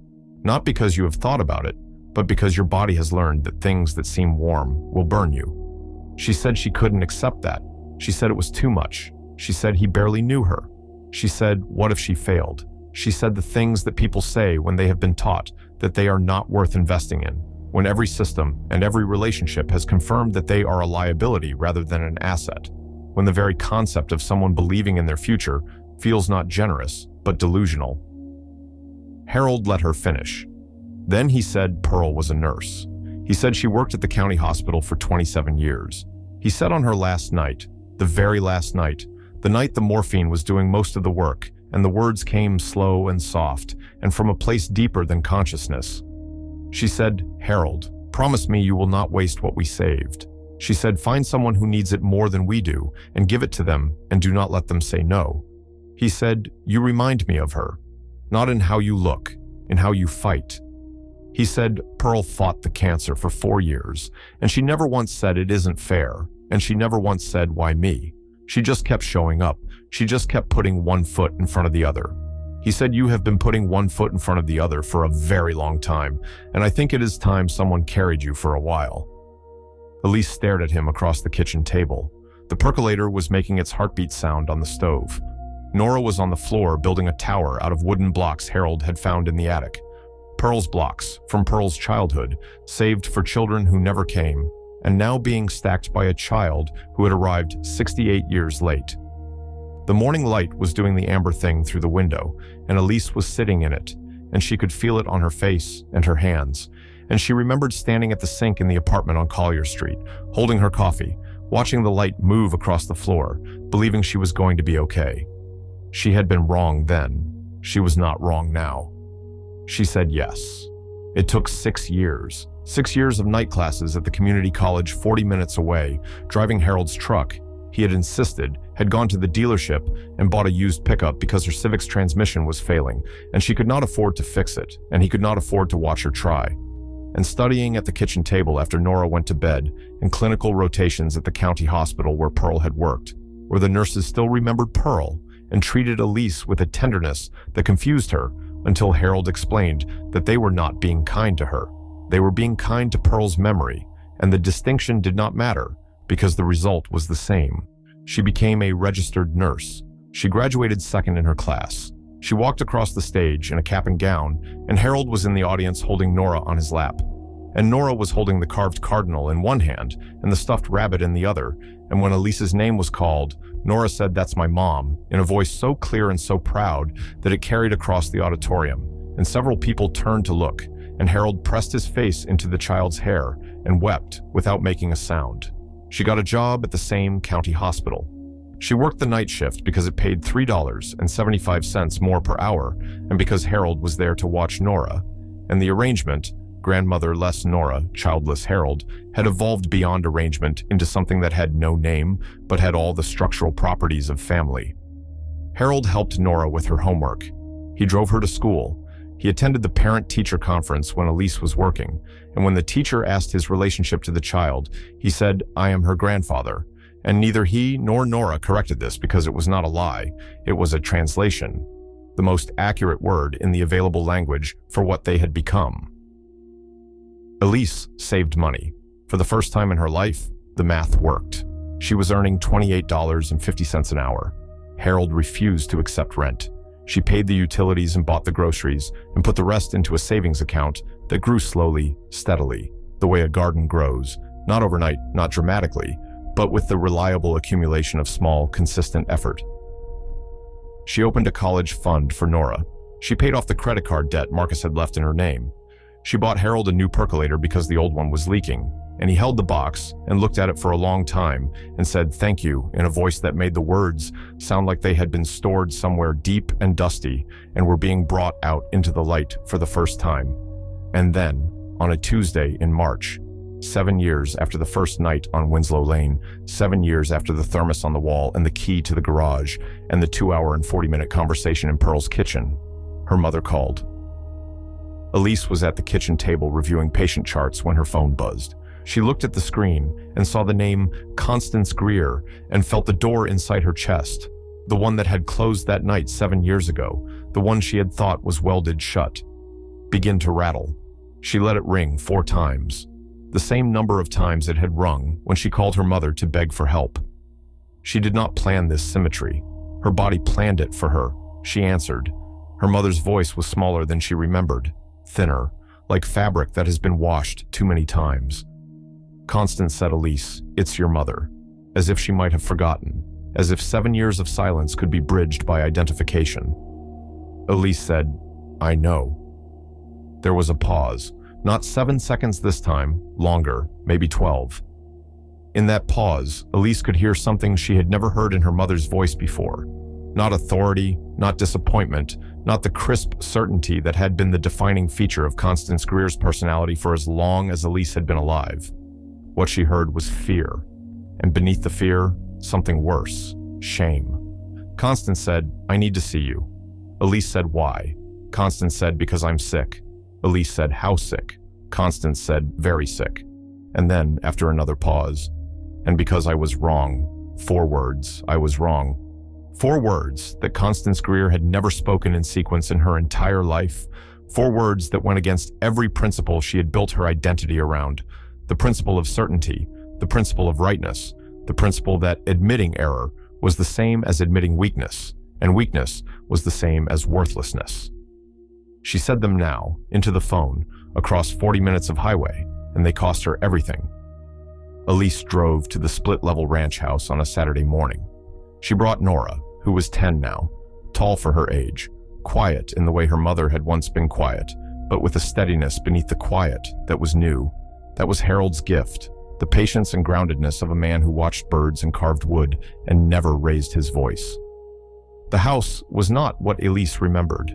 Not because you have thought about it, but because your body has learned that things that seem warm will burn you. She said she couldn't accept that. She said it was too much. She said he barely knew her. She said, what if she failed? She said the things that people say when they have been taught that they are not worth investing in, when every system and every relationship has confirmed that they are a liability rather than an asset, when the very concept of someone believing in their future feels not generous, but delusional. Harold let her finish. Then he said Pearl was a nurse. He said she worked at the county hospital for 27 years. He said on her last night, the very last night, the night the morphine was doing most of the work, and the words came slow and soft, and from a place deeper than consciousness. She said, "Harold, promise me you will not waste what we saved." She said, "Find someone who needs it more than we do, and give it to them, and do not let them say no." He said, "You remind me of her, not in how you look, in how you fight." He said, "Pearl fought the cancer for 4 years, and she never once said it isn't fair, and she never once said, why me? She just kept showing up. She just kept putting one foot in front of the other." He said, "You have been putting one foot in front of the other for a very long time, and I think it is time someone carried you for a while." Elise stared at him across the kitchen table. The percolator was making its heartbeat sound on the stove. Nora was on the floor building a tower out of wooden blocks Harold had found in the attic. Pearl's blocks, from Pearl's childhood, saved for children who never came, and now being stacked by a child who had arrived 68 years late. The morning light was doing the amber thing through the window, and Elise was sitting in it, and she could feel it on her face and her hands, and she remembered standing at the sink in the apartment on Collier Street, holding her coffee, watching the light move across the floor, believing she was going to be okay. She had been wrong then. She was not wrong now. She said yes. It took 6 years. 6 years of night classes at the community college 40 minutes away, driving Harold's truck. He had insisted, had gone to the dealership and bought a used pickup because her Civic's transmission was failing, and she could not afford to fix it, and he could not afford to watch her try. And studying at the kitchen table after Nora went to bed, and clinical rotations at the county hospital where Pearl had worked, where the nurses still remembered Pearl and treated Elise with a tenderness that confused her until Harold explained that they were not being kind to her. They were being kind to Pearl's memory, and the distinction did not matter because the result was the same. She became a registered nurse. She graduated second in her class. She walked across the stage in a cap and gown, and Harold was in the audience holding Nora on his lap. And Nora was holding the carved cardinal in one hand and the stuffed rabbit in the other, and when Elise's name was called, Nora said, "That's my mom," in a voice so clear and so proud that it carried across the auditorium, and several people turned to look, and Harold pressed his face into the child's hair and wept without making a sound. She got a job at the same county hospital. She worked the night shift because it paid $3.75 more per hour, and because Harold was there to watch Nora. And the arrangement, grandmother-less Nora, childless Harold, had evolved beyond arrangement into something that had no name, but had all the structural properties of family. Harold helped Nora with her homework. He drove her to school. He attended the parent-teacher conference when Elise was working, and when the teacher asked his relationship to the child, he said, "I am her grandfather." And neither he nor Nora corrected this because it was not a lie, it was a translation, the most accurate word in the available language for what they had become. Elise saved money. For the first time in her life, the math worked. She was earning $28.50 an hour. Harold refused to accept rent. She paid the utilities and bought the groceries and put the rest into a savings account that grew slowly, steadily, the way a garden grows, not overnight, not dramatically, but with the reliable accumulation of small, consistent effort. She opened a college fund for Nora. She paid off the credit card debt Marcus had left in her name. She bought Harold a new percolator because the old one was leaking, and he held the box and looked at it for a long time and said "thank you" in a voice that made the words sound like they had been stored somewhere deep and dusty and were being brought out into the light for the first time. And then, on a Tuesday in March, 7 years after the first night on Winslow Lane, 7 years after the thermos on the wall and the key to the garage, and the 2-hour and 40-minute conversation in Pearl's kitchen, her mother called. Elise was at the kitchen table reviewing patient charts when her phone buzzed. She looked at the screen and saw the name Constance Greer and felt the door inside her chest, the one that had closed that night 7 years ago, the one she had thought was welded shut, begin to rattle. She let it ring 4 times, the same number of times it had rung when she called her mother to beg for help. She did not plan this symmetry. Her body planned it for her. She answered. Her mother's voice was smaller than she remembered, thinner, like fabric that has been washed too many times. Constance said, "Elise, it's your mother," as if she might have forgotten, as if 7 years of silence could be bridged by identification. Elise said, "I know." There was a pause, not 7 seconds this time, longer, maybe 12. In that pause, Elise could hear something she had never heard in her mother's voice before. Not authority, not disappointment, not the crisp certainty that had been the defining feature of Constance Greer's personality for as long as Elise had been alive. What she heard was fear, and beneath the fear, something worse, shame. Constance said, "I need to see you." Elise said, "Why?" Constance said, "Because I'm sick." Elise said, "How sick?" Constance said, "Very sick." And then, after another pause, "And because I was wrong." 4 words, "I was wrong." 4 words that Constance Greer had never spoken in sequence in her entire life. 4 words that went against every principle she had built her identity around. The principle of certainty, the principle of rightness, the principle that admitting error was the same as admitting weakness, and weakness was the same as worthlessness. She said them now, into the phone, across 40 minutes of highway, and they cost her everything. Elise drove to the split-level ranch house on a Saturday morning. She brought Nora, who was 10 now, tall for her age, quiet in the way her mother had once been quiet, but with a steadiness beneath the quiet that was new. That was Harold's gift, the patience and groundedness of a man who watched birds and carved wood and never raised his voice. The house was not what Elise remembered.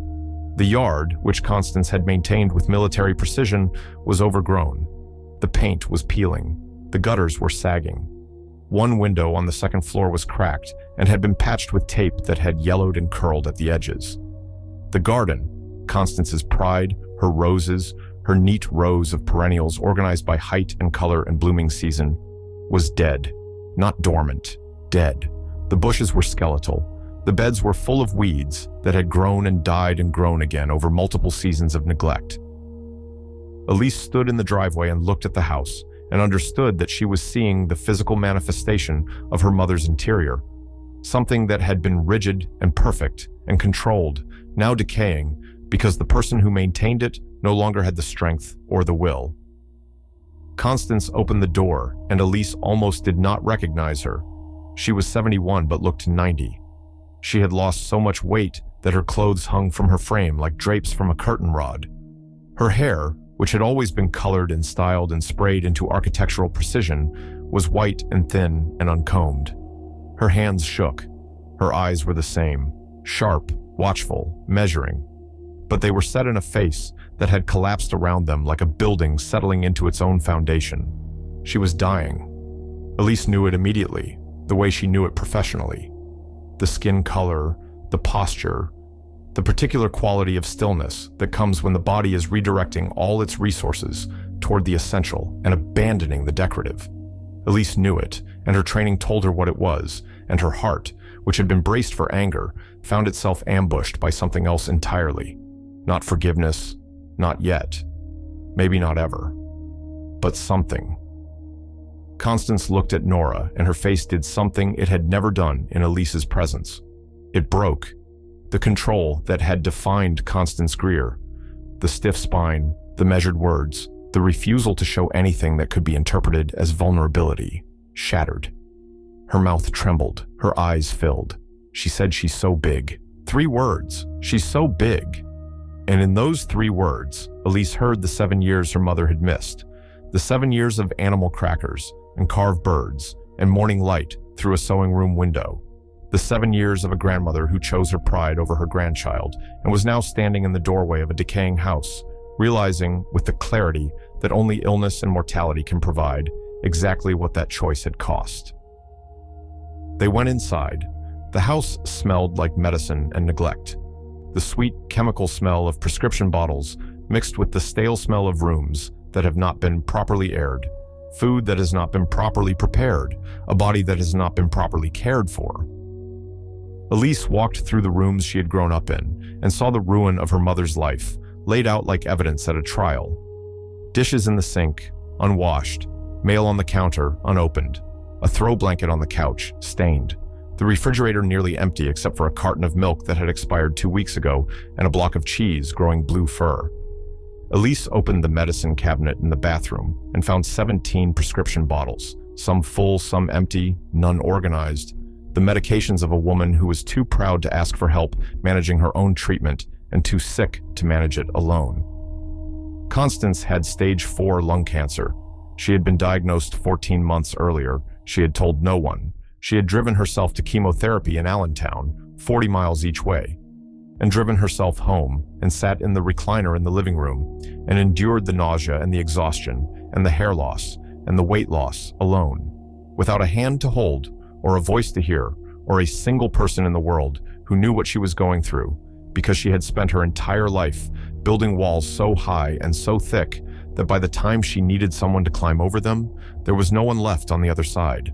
The yard, which Constance had maintained with military precision, was overgrown. The paint was peeling. The gutters were sagging. One window on the second floor was cracked and had been patched with tape that had yellowed and curled at the edges. The garden, Constance's pride, her roses, her neat rows of perennials organized by height and color and blooming season, was dead. Not dormant, dead. The bushes were skeletal. The beds were full of weeds that had grown and died and grown again over multiple seasons of neglect. Elise stood in the driveway and looked at the house and understood that she was seeing the physical manifestation of her mother's interior. Something that had been rigid and perfect and controlled, now decaying because the person who maintained it no longer had the strength or the will. Constance opened the door, and Elise almost did not recognize her. She was 71 but looked 90. She had lost so much weight that her clothes hung from her frame like drapes from a curtain rod. Her hair, which had always been colored and styled and sprayed into architectural precision, was white and thin and uncombed. Her hands shook. Her eyes were the same, sharp, watchful, measuring. But they were set in a face that had collapsed around them like a building settling into its own foundation. She was dying. Elise knew it immediately, the way she knew it professionally. The skin color, the posture, the particular quality of stillness that comes when the body is redirecting all its resources toward the essential and abandoning the decorative. Elise knew it, and her training told her what it was, and her heart, which had been braced for anger, found itself ambushed by something else entirely. Not forgiveness, not yet, maybe not ever, but something. Constance looked at Nora, and her face did something it had never done in Elise's presence. It broke. The control that had defined Constance Greer, the stiff spine, the measured words, the refusal to show anything that could be interpreted as vulnerability, shattered. Her mouth trembled, her eyes filled. She said, "She's so big." 3 words, "She's so big." And in those 3 words, Elise heard the 7 years her mother had missed, the 7 years of animal crackers and carved birds and morning light through a sewing room window, the 7 years of a grandmother who chose her pride over her grandchild and was now standing in the doorway of a decaying house, realizing with the clarity that only illness and mortality can provide exactly what that choice had cost. They went inside. The house smelled like medicine and neglect. The sweet chemical smell of prescription bottles mixed with the stale smell of rooms that have not been properly aired, food that has not been properly prepared, a body that has not been properly cared for. Elise walked through the rooms she had grown up in and saw the ruin of her mother's life, laid out like evidence at a trial. Dishes in the sink, unwashed, mail on the counter, unopened, a throw blanket on the couch, stained, the refrigerator nearly empty except for a carton of milk that had expired 2 weeks ago and a block of cheese growing blue fur. Elise opened the medicine cabinet in the bathroom and found 17 prescription bottles, some full, some empty, none organized, the medications of a woman who was too proud to ask for help managing her own treatment and too sick to manage it alone. Constance had stage 4 lung cancer. She had been diagnosed 14 months earlier. She had told no one. She had driven herself to chemotherapy in Allentown, 40 miles each way, and driven herself home and sat in the recliner in the living room and endured the nausea and the exhaustion and the hair loss and the weight loss alone, without a hand to hold or a voice to hear or a single person in the world who knew what she was going through, because she had spent her entire life building walls so high and so thick that by the time she needed someone to climb over them, there was no one left on the other side.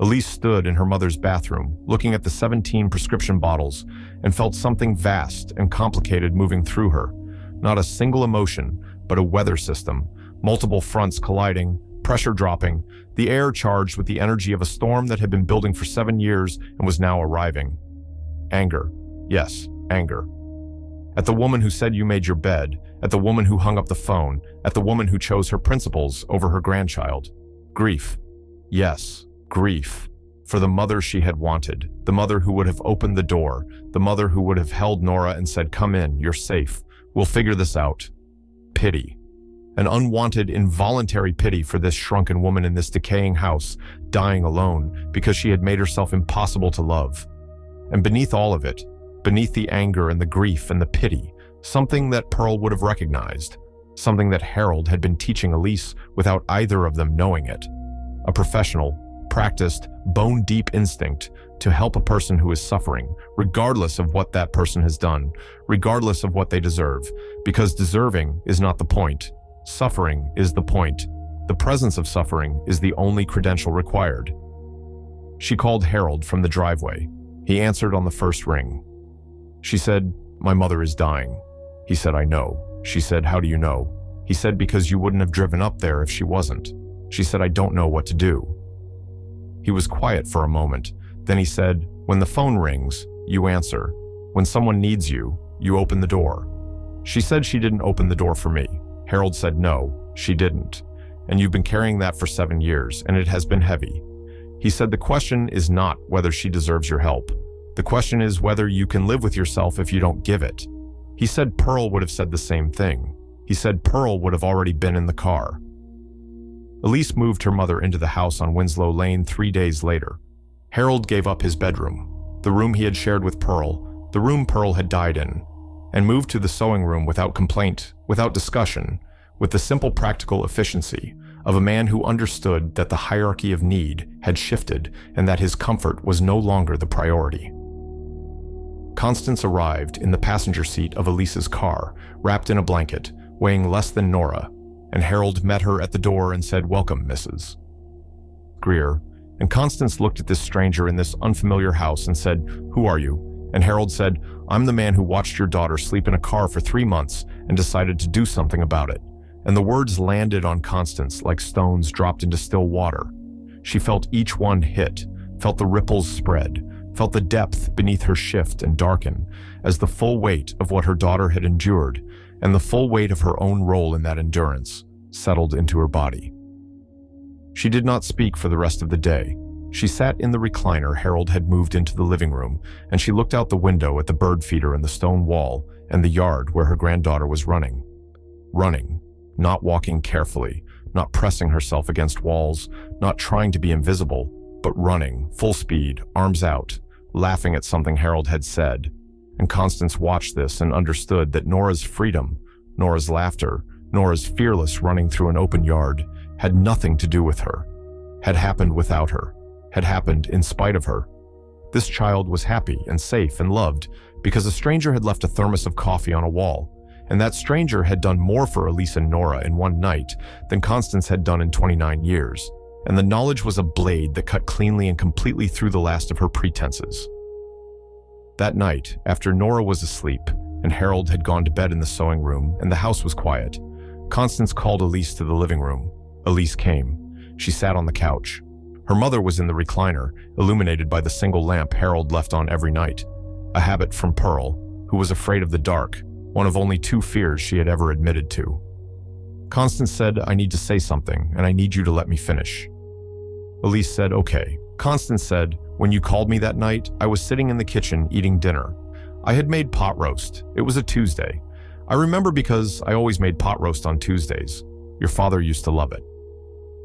Elise stood in her mother's bathroom, looking at the 17 prescription bottles, and felt something vast and complicated moving through her. Not a single emotion, but a weather system, multiple fronts colliding, pressure dropping, the air charged with the energy of a storm that had been building for 7 years and was now arriving. Anger. Yes, anger. At the woman who said you made your bed, at the woman who hung up the phone, at the woman who chose her principles over her grandchild. Grief. Yes, grief. For the mother she had wanted, the mother who would have opened the door, the mother who would have held Nora and said, "Come in, you're safe. We'll figure this out." Pity. An unwanted, involuntary pity for this shrunken woman in this decaying house, dying alone because she had made herself impossible to love. And beneath all of it, beneath the anger and the grief and the pity, something that Pearl would have recognized, something that Harold had been teaching Elise without either of them knowing it. A professional, practiced, bone-deep instinct to help a person who is suffering, regardless of what that person has done, regardless of what they deserve, because deserving is not the point. Suffering is the point. The presence of suffering is the only credential required. She called Harold from the driveway. He answered on the first ring. She said, "My mother is dying." He said, "I know." She said, "How do you know?" He said, "Because you wouldn't have driven up there if she wasn't." She said, "I don't know what to do." He was quiet for a moment. Then he said, "When the phone rings, you answer. When someone needs you, you open the door." She said she didn't open the door for me. Harold said, "No, she didn't. And you've been carrying that for 7 years, and it has been heavy." He said, "The question is not whether she deserves your help. The question is whether you can live with yourself if you don't give it." He said Pearl would have said the same thing. He said Pearl would have already been in the car. Elise moved her mother into the house on Winslow Lane 3 days later. Harold gave up his bedroom, the room he had shared with Pearl, the room Pearl had died in, and moved to the sewing room without complaint, without discussion, with the simple practical efficiency of a man who understood that the hierarchy of need had shifted and that his comfort was no longer the priority. Constance arrived in the passenger seat of Elise's car, wrapped in a blanket, weighing less than Nora, and Harold met her at the door and said, "Welcome, Mrs. Greer." And Constance looked at this stranger in this unfamiliar house and said, "Who are you?" And Harold said, "I'm the man who watched your daughter sleep in a car for 3 months and decided to do something about it." And the words landed on Constance like stones dropped into still water. She felt each one hit, felt the ripples spread, felt the depth beneath her shift and darken as the full weight of what her daughter had endured and the full weight of her own role in that endurance settled into her body. She did not speak for the rest of the day. She sat in the recliner Harold had moved into the living room, and she looked out the window at the bird feeder and the stone wall and the yard where her granddaughter was running. Running, not walking carefully, not pressing herself against walls, not trying to be invisible, but running, full speed, arms out, laughing at something Harold had said. And Constance watched this and understood that Nora's freedom, Nora's laughter, Nora's fearless running through an open yard had nothing to do with her, had happened without her, had happened in spite of her. This child was happy and safe and loved because a stranger had left a thermos of coffee on a wall, and that stranger had done more for Elise and Nora in one night than Constance had done in 29 years, and the knowledge was a blade that cut cleanly and completely through the last of her pretenses. That night, after Nora was asleep and Harold had gone to bed in the sewing room and the house was quiet, Constance called Elise to the living room. Elise came. She sat on the couch. Her mother was in the recliner, illuminated by the single lamp Harold left on every night, a habit from Pearl, who was afraid of the dark, one of only 2 fears she had ever admitted to. Constance said, "I need to say something, and I need you to let me finish." Elise said, "Okay." Constance said, "When you called me that night, I was sitting in the kitchen eating dinner. I had made pot roast. It was a Tuesday. I remember because I always made pot roast on Tuesdays. Your father used to love it."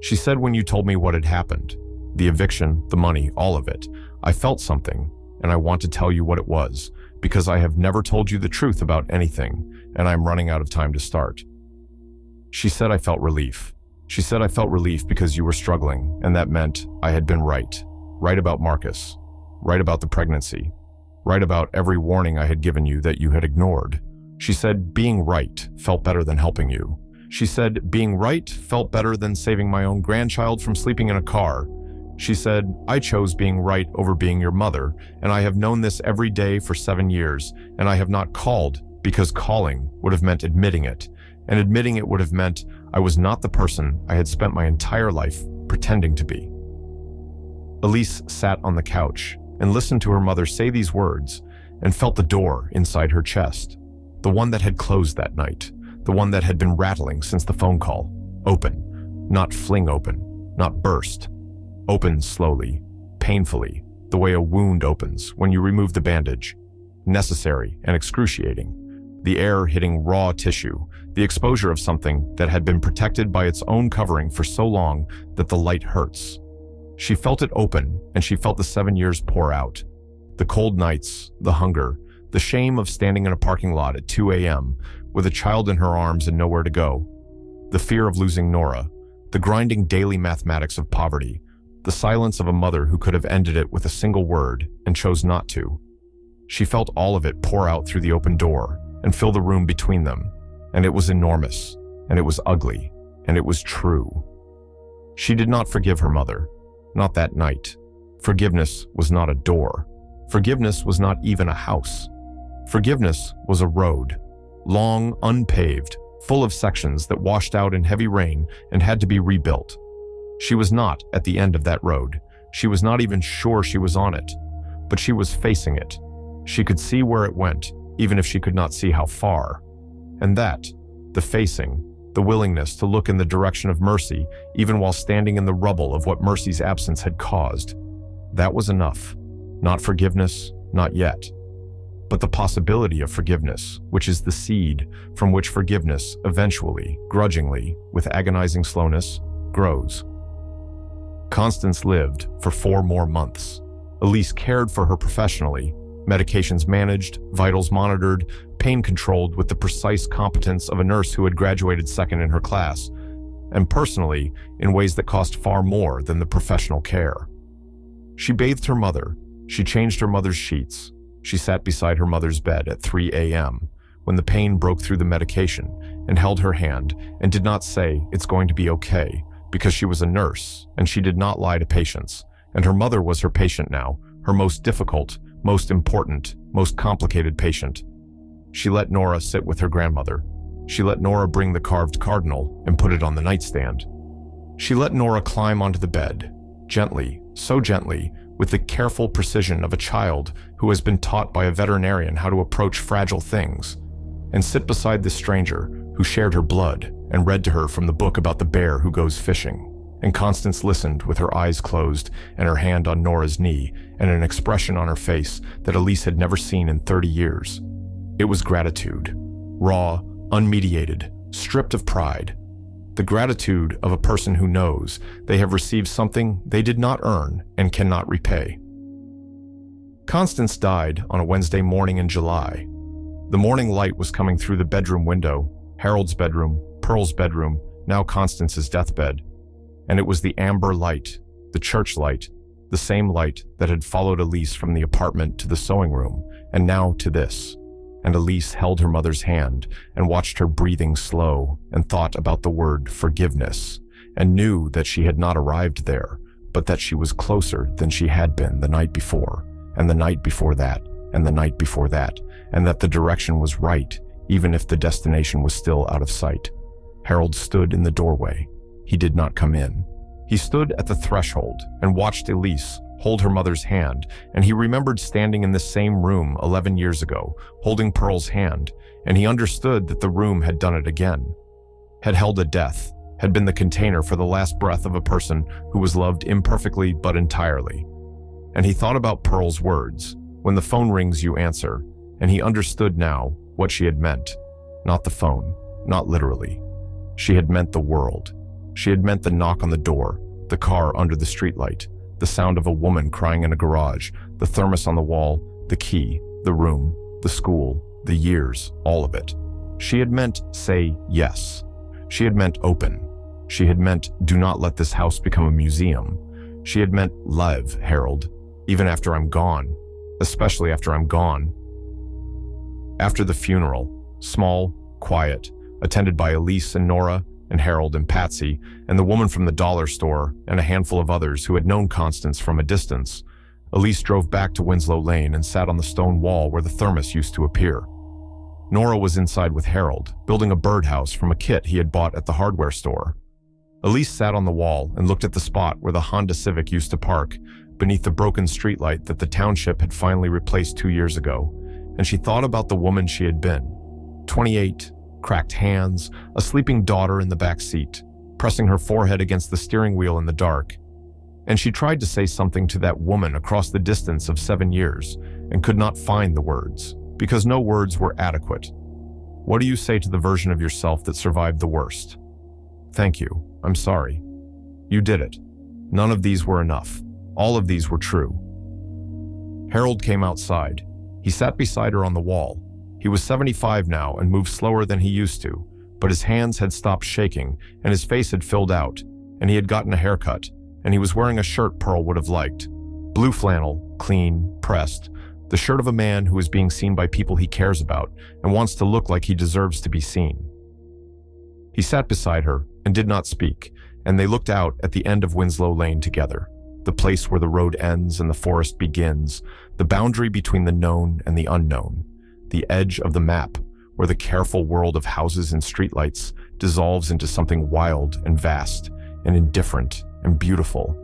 She said, "When you told me what had happened, the eviction, the money, all of it, I felt something, and I want to tell you what it was, because I have never told you the truth about anything, and I'm running out of time to start." She said, "I felt relief. She said, I felt relief because you were struggling, and that meant I had been right. Right about Marcus. Right about the pregnancy. Right about every warning I had given you that you had ignored." She said, "Being right felt better than helping you." She said, "Being right felt better than saving my own grandchild from sleeping in a car." She said, "I chose being right over being your mother, and I have known this every day for 7 years, and I have not called because calling would have meant admitting it, and admitting it would have meant I was not the person I had spent my entire life pretending to be." Elise sat on the couch and listened to her mother say these words and felt the door inside her chest, the one that had closed that night, the one that had been rattling since the phone call. Open, not fling open, not burst. Open slowly, painfully, the way a wound opens when you remove the bandage. Necessary and excruciating. The air hitting raw tissue, the exposure of something that had been protected by its own covering for so long that the light hurts. She felt it open, and she felt the 7 years pour out. The cold nights, the hunger, The shame of standing in a parking lot at 2 a.m. with a child in her arms and nowhere to go. The fear of losing Nora. The grinding daily mathematics of poverty. The silence of a mother who could have ended it with a single word and chose not to. She felt all of it pour out through the open door and fill the room between them. And it was enormous, and it was ugly, and it was true. She did not forgive her mother. Not that night. Forgiveness was not a door. Forgiveness was not even a house. Forgiveness was a road. Long, unpaved, full of sections that washed out in heavy rain and had to be rebuilt. She was not at the end of that road. She was not even sure she was on it. But she was facing it. She could see where it went, even if she could not see how far. And that, the facing, the willingness to look in the direction of mercy, even while standing in the rubble of what mercy's absence had caused, that was enough. Not forgiveness, not yet. But the possibility of forgiveness, which is the seed from which forgiveness eventually, grudgingly, with agonizing slowness, grows. Constance lived for 4 more months. Elise cared for her professionally, medications managed, vitals monitored, pain controlled with the precise competence of a nurse who had graduated second in her class, and personally in ways that cost far more than the professional care. She bathed her mother. She changed her mother's sheets. She sat beside her mother's bed at 3 a.m. when the pain broke through the medication and held her hand and did not say, "It's going to be okay," because she was a nurse and she did not lie to patients. And her mother was her patient now, her most difficult, most important, most complicated patient. She let Nora sit with her grandmother. She let Nora bring the carved cardinal and put it on the nightstand. She let Nora climb onto the bed, gently, so gently, with the careful precision of a child who has been taught by a veterinarian how to approach fragile things, and sit beside this stranger who shared her blood and read to her from the book about the bear who goes fishing. And Constance listened with her eyes closed and her hand on Nora's knee and an expression on her face that Elise had never seen in 30 years. It was gratitude, raw, unmediated, stripped of pride. The gratitude of a person who knows they have received something they did not earn and cannot repay. Constance died on a Wednesday morning in July. The morning light was coming through the bedroom window, Harold's bedroom, Pearl's bedroom, now Constance's deathbed. And it was the amber light, the church light, the same light that had followed Elise from the apartment to the sewing room, and now to this. And Elise held her mother's hand and watched her breathing slow and thought about the word forgiveness and knew that she had not arrived there, but that she was closer than she had been the night before, and the night before that, and the night before that, and that the direction was right, even if the destination was still out of sight. Harold stood in the doorway. He did not come in. He stood at the threshold and watched Elise hold her mother's hand, and he remembered standing in the same room 11 years ago, holding Pearl's hand, and he understood that the room had done it again, had held a death, had been the container for the last breath of a person who was loved imperfectly but entirely. And he thought about Pearl's words, "When the phone rings, you answer," and he understood now what she had meant. Not the phone, not literally. She had meant the world. She had meant the knock on the door, the car under the streetlight, the sound of a woman crying in a garage, the thermos on the wall, the key, the room, the school, the years, all of it. She had meant say yes. She had meant open. She had meant do not let this house become a museum. She had meant live, Harold, even after I'm gone, especially after I'm gone. After the funeral, small, quiet, attended by Elise and Nora, and Harold and Patsy, and the woman from the dollar store, and a handful of others who had known Constance from a distance, Elise drove back to Winslow Lane and sat on the stone wall where the thermos used to appear. Nora was inside with Harold, building a birdhouse from a kit he had bought at the hardware store. Elise sat on the wall and looked at the spot where the Honda Civic used to park, beneath the broken streetlight that the township had finally replaced 2 years ago, and she thought about the woman she had been. 28, cracked hands, a sleeping daughter in the back seat, pressing her forehead against the steering wheel in the dark. And she tried to say something to that woman across the distance of 7 years and could not find the words, because no words were adequate. What do you say to the version of yourself that survived the worst? Thank you. I'm sorry. You did it. None of these were enough. All of these were true. Harold came outside. He sat beside her on the wall. He was 75 now and moved slower than he used to, but his hands had stopped shaking and his face had filled out, and he had gotten a haircut, and he was wearing a shirt Pearl would have liked. Blue flannel, clean, pressed, the shirt of a man who is being seen by people he cares about and wants to look like he deserves to be seen. He sat beside her and did not speak, and they looked out at the end of Winslow Lane together, the place where the road ends and the forest begins, the boundary between the known and the unknown, the edge of the map where the careful world of houses and streetlights dissolves into something wild and vast and indifferent and beautiful.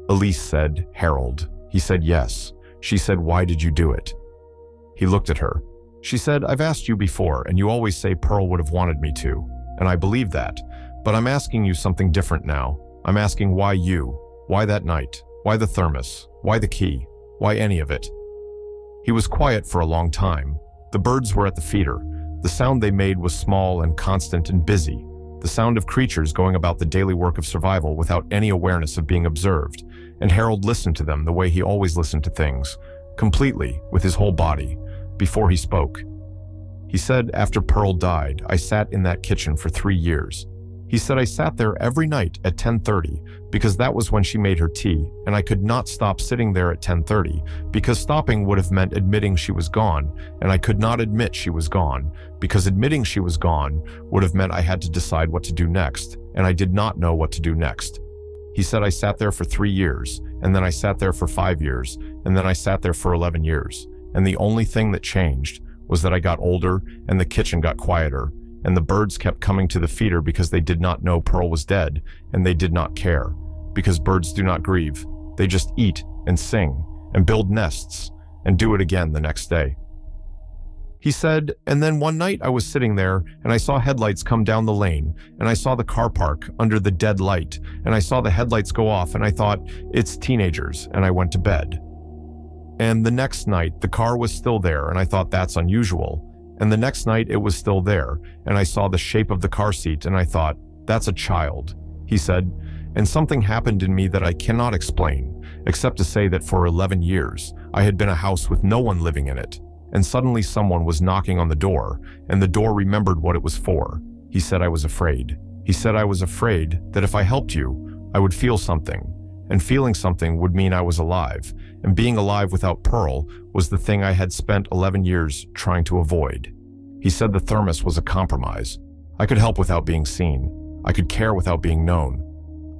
Elise said, "Harold." He said, "Yes." She said, "Why did you do it?" He looked at her. She said, "I've asked you before, and you always say Pearl would have wanted me to, and I believe that, but I'm asking you something different now. I'm asking why you, why that night, why the thermos, why the key, why any of it?" He was quiet for a long time. The birds were at the feeder. The sound they made was small and constant and busy, the sound of creatures going about the daily work of survival without any awareness of being observed, and Harold listened to them the way he always listened to things, completely, with his whole body, before he spoke. He said, "After Pearl died, I sat in that kitchen for 3 years. He said I sat there every night at 10:30 because that was when she made her tea, and I could not stop sitting there at 10:30 because stopping would have meant admitting she was gone, and I could not admit she was gone because admitting she was gone would have meant I had to decide what to do next, and I did not know what to do next. He said I sat there for 3 years, and then I sat there for 5 years, and then I sat there for 11 years, and the only thing that changed was that I got older and the kitchen got quieter, and the birds kept coming to the feeder because they did not know Pearl was dead, and they did not care, because birds do not grieve. They just eat and sing and build nests and do it again the next day." He said, "And then one night I was sitting there and I saw headlights come down the lane, and I saw the car park under the dead light, and I saw the headlights go off, and I thought, it's teenagers, and I went to bed. And the next night the car was still there, and I thought that's unusual. And the next night it was still there, and I saw the shape of the car seat, and I thought, that's a child," he said, "and something happened in me that I cannot explain, except to say that for 11 years I had been a house with no one living in it, and suddenly someone was knocking on the door, and the door remembered what it was for. He said I was afraid. He said I was afraid that if I helped you, I would feel something, and feeling something would mean I was alive, and being alive without Pearl was the thing I had spent 11 years trying to avoid. He said the thermos was a compromise. I could help without being seen. I could care without being known.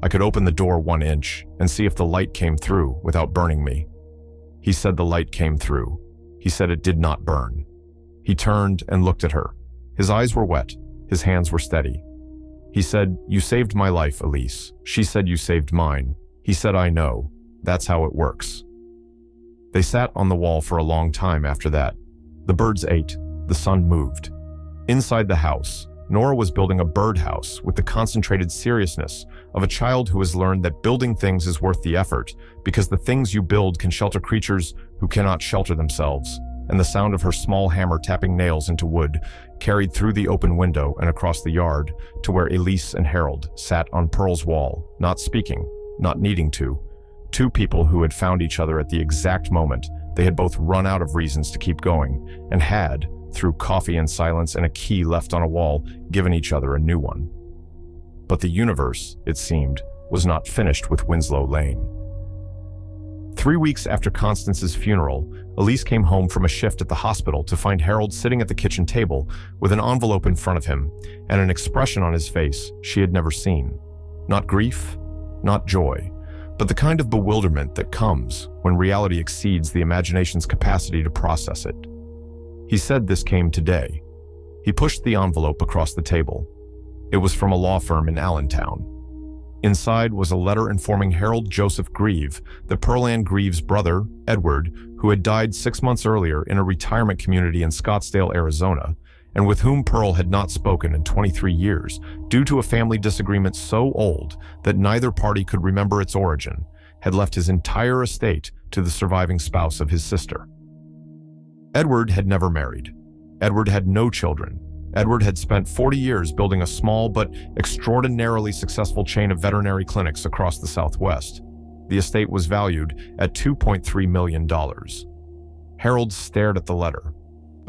I could open the door 1 inch and see if the light came through without burning me. He said the light came through. He said it did not burn." He turned and looked at her. His eyes were wet. His hands were steady. He said, "You saved my life, Elise." She said, "You saved mine." He said, "I know. That's how it works." They sat on the wall for a long time after that. The birds ate. The sun moved. Inside the house, Nora was building a birdhouse with the concentrated seriousness of a child who has learned that building things is worth the effort because the things you build can shelter creatures who cannot shelter themselves. And the sound of her small hammer tapping nails into wood carried through the open window and across the yard to where Elise and Harold sat on Pearl's wall, not speaking, not needing to. Two people who had found each other at the exact moment they had both run out of reasons to keep going and had, through coffee and silence and a key left on a wall, given each other a new one. But the universe, it seemed, was not finished with Winslow Lane. 3 weeks after Constance's funeral, Elise came home from a shift at the hospital to find Harold sitting at the kitchen table with an envelope in front of him and an expression on his face she had never seen. Not grief, not joy, but the kind of bewilderment that comes when reality exceeds the imagination's capacity to process it. He said this came today. He pushed the envelope across the table. It was from a law firm in Allentown. Inside was a letter informing Harold Joseph Grieve that Pearl Ann Grieve's brother, Edward, who had died 6 months earlier in a retirement community in Scottsdale, Arizona, and with whom Pearl had not spoken in 23 years due to a family disagreement so old that neither party could remember its origin, had left his entire estate to the surviving spouse of his sister. Edward had never married. Edward had no children. Edward had spent 40 years building a small but extraordinarily successful chain of veterinary clinics across the Southwest. The estate was valued at $2.3 million. Harold stared at the letter.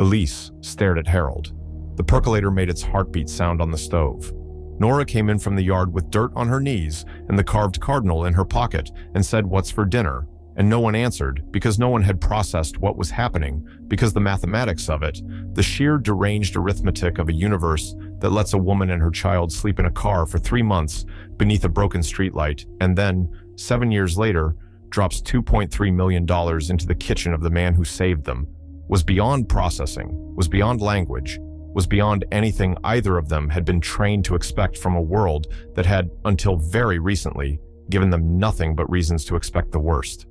Elise stared at Harold. The percolator made its heartbeat sound on the stove. Nora came in from the yard with dirt on her knees and the carved cardinal in her pocket and said, "What's for dinner?" And no one answered because no one had processed what was happening, because the mathematics of it, the sheer deranged arithmetic of a universe that lets a woman and her child sleep in a car for 3 months beneath a broken streetlight and then, 7 years later, drops $2.3 million into the kitchen of the man who saved them, was beyond processing, was beyond language, was beyond anything either of them had been trained to expect from a world that had, until very recently, given them nothing but reasons to expect the worst.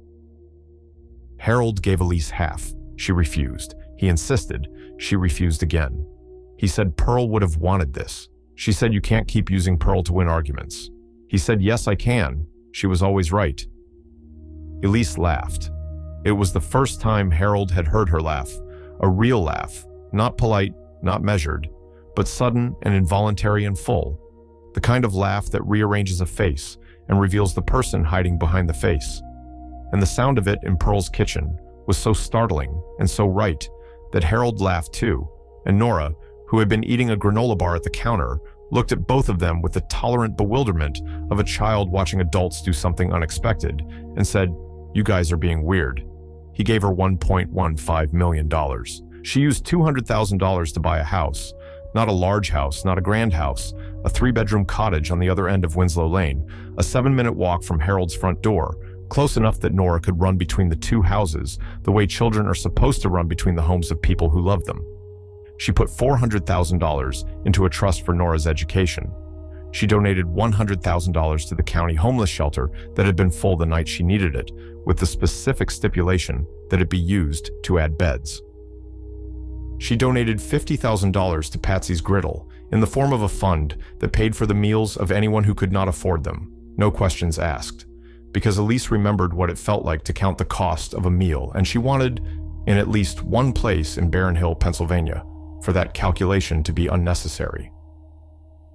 Harold gave Elise half. She refused. He insisted. She refused again. He said Pearl would have wanted this. She said, "You can't keep using Pearl to win arguments." He said, "Yes, I can. She was always right." Elise laughed. It was the first time Harold had heard her laugh, a real laugh, not polite, not measured, but sudden and involuntary and full, the kind of laugh that rearranges a face and reveals the person hiding behind the face. And the sound of it in Pearl's kitchen was so startling and so right that Harold laughed too, and Nora, who had been eating a granola bar at the counter, looked at both of them with the tolerant bewilderment of a child watching adults do something unexpected and said, "You guys are being weird." He gave her $1.15 million. She used $200,000 to buy a house, not a large house, not a grand house, a 3-bedroom cottage on the other end of Winslow Lane, a 7-minute walk from Harold's front door, close enough that Nora could run between the two houses the way children are supposed to run between the homes of people who love them. She put $400,000 into a trust for Nora's education. She donated $100,000 to the county homeless shelter that had been full the night she needed it, with the specific stipulation that it be used to add beds. She donated $50,000 to Patsy's Griddle in the form of a fund that paid for the meals of anyone who could not afford them, no questions asked, because Elise remembered what it felt like to count the cost of a meal, and she wanted, in at least one place in Barren Hill, Pennsylvania, for that calculation to be unnecessary.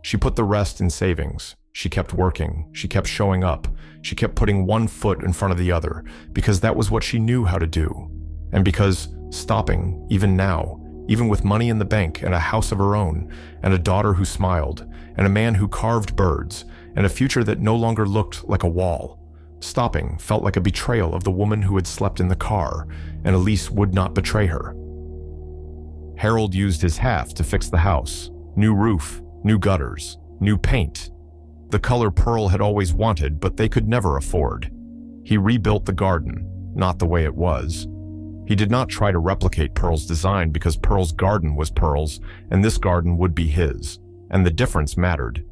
She put the rest in savings. She kept working. She kept showing up. She kept putting one foot in front of the other, because that was what she knew how to do. And because stopping, even now, even with money in the bank and a house of her own, and a daughter who smiled, and a man who carved birds, and a future that no longer looked like a wall, stopping felt like a betrayal of the woman who had slept in the car, and Elise would not betray her. Harold used his half to fix the house. New roof, new gutters, new paint. The color Pearl had always wanted, but they could never afford. He rebuilt the garden, not the way it was. He did not try to replicate Pearl's design because Pearl's garden was Pearl's, and this garden would be his, and the difference mattered.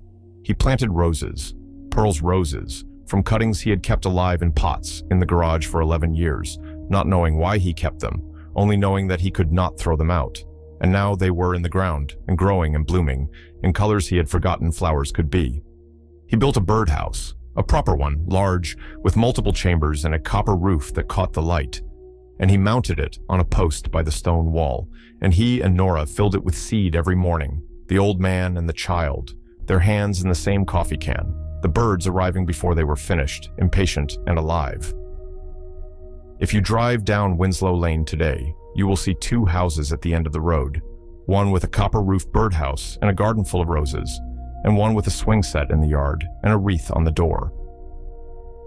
He planted roses, Pearl's roses, from cuttings he had kept alive in pots in the garage for 11 years, not knowing why he kept them, only knowing that he could not throw them out. And now they were in the ground, and growing and blooming, in colors he had forgotten flowers could be. He built a birdhouse, a proper one, large, with multiple chambers and a copper roof that caught the light. And he mounted it on a post by the stone wall, and he and Nora filled it with seed every morning, the old man and the child, their hands in the same coffee can, the birds arriving before they were finished, impatient and alive. If you drive down Winslow Lane today, you will see 2 houses at the end of the road, one with a copper-roofed birdhouse and a garden full of roses, and one with a swing set in the yard and a wreath on the door.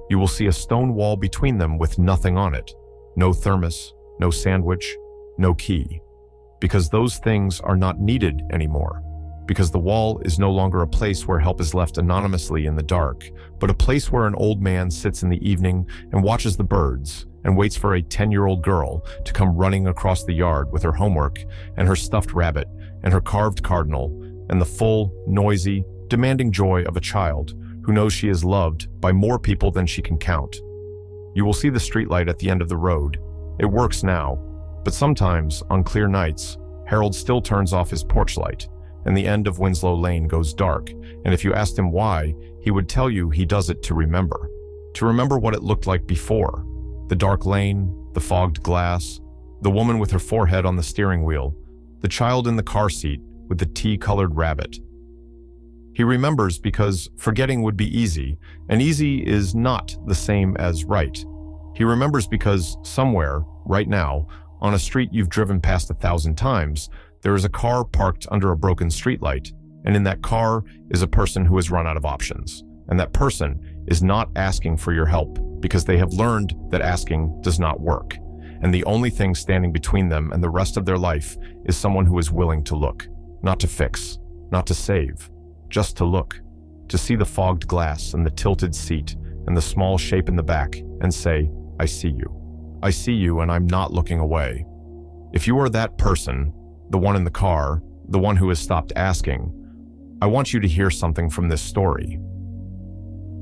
You will see a stone wall between them with nothing on it, no thermos, no sandwich, no key, because those things are not needed anymore, because the wall is no longer a place where help is left anonymously in the dark, but a place where an old man sits in the evening and watches the birds and waits for a 10-year-old girl to come running across the yard with her homework and her stuffed rabbit and her carved cardinal and the full, noisy, demanding joy of a child who knows she is loved by more people than she can count. You will see the streetlight at the end of the road. It works now, but sometimes, on clear nights, Harold still turns off his porch light, and the end of Winslow Lane goes dark, and if you asked him why, he would tell you he does it to remember what it looked like before. The dark lane, the fogged glass, the woman with her forehead on the steering wheel, the child in the car seat with the tea-colored rabbit. He remembers because forgetting would be easy, and easy is not the same as right. He remembers because somewhere, right now, On a street you've driven past 1,000 times, there is a car parked under a broken streetlight, and in that car is a person who has run out of options. And that person is not asking for your help because they have learned that asking does not work. And the only thing standing between them and the rest of their life is someone who is willing to look, not to fix, not to save, just to look, to see the fogged glass and the tilted seat and the small shape in the back and say, I see you. I see you and I'm not looking away. If you are that person, the one in the car, the one who has stopped asking, I want you to hear something from this story.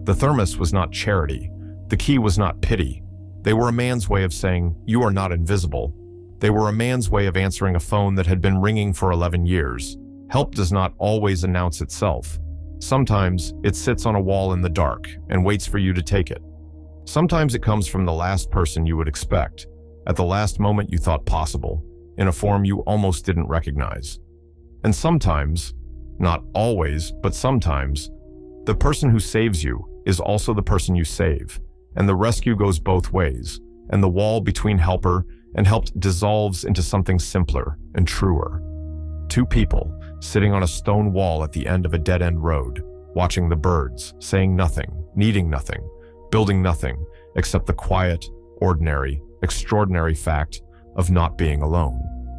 The thermos was not charity. The key was not pity. They were a man's way of saying, you are not invisible. They were a man's way of answering a phone that had been ringing for 11 years. Help does not always announce itself. Sometimes it sits on a wall in the dark and waits for you to take it. Sometimes it comes from the last person you would expect, at the last moment you thought possible, in a form you almost didn't recognize. And sometimes, not always, but sometimes, the person who saves you is also the person you save, and the rescue goes both ways, and the wall between helper and helped dissolves into something simpler and truer. Two people sitting on a stone wall at the end of a dead-end road, watching the birds, saying nothing, needing nothing, building nothing except the quiet, ordinary, extraordinary fact of not being alone.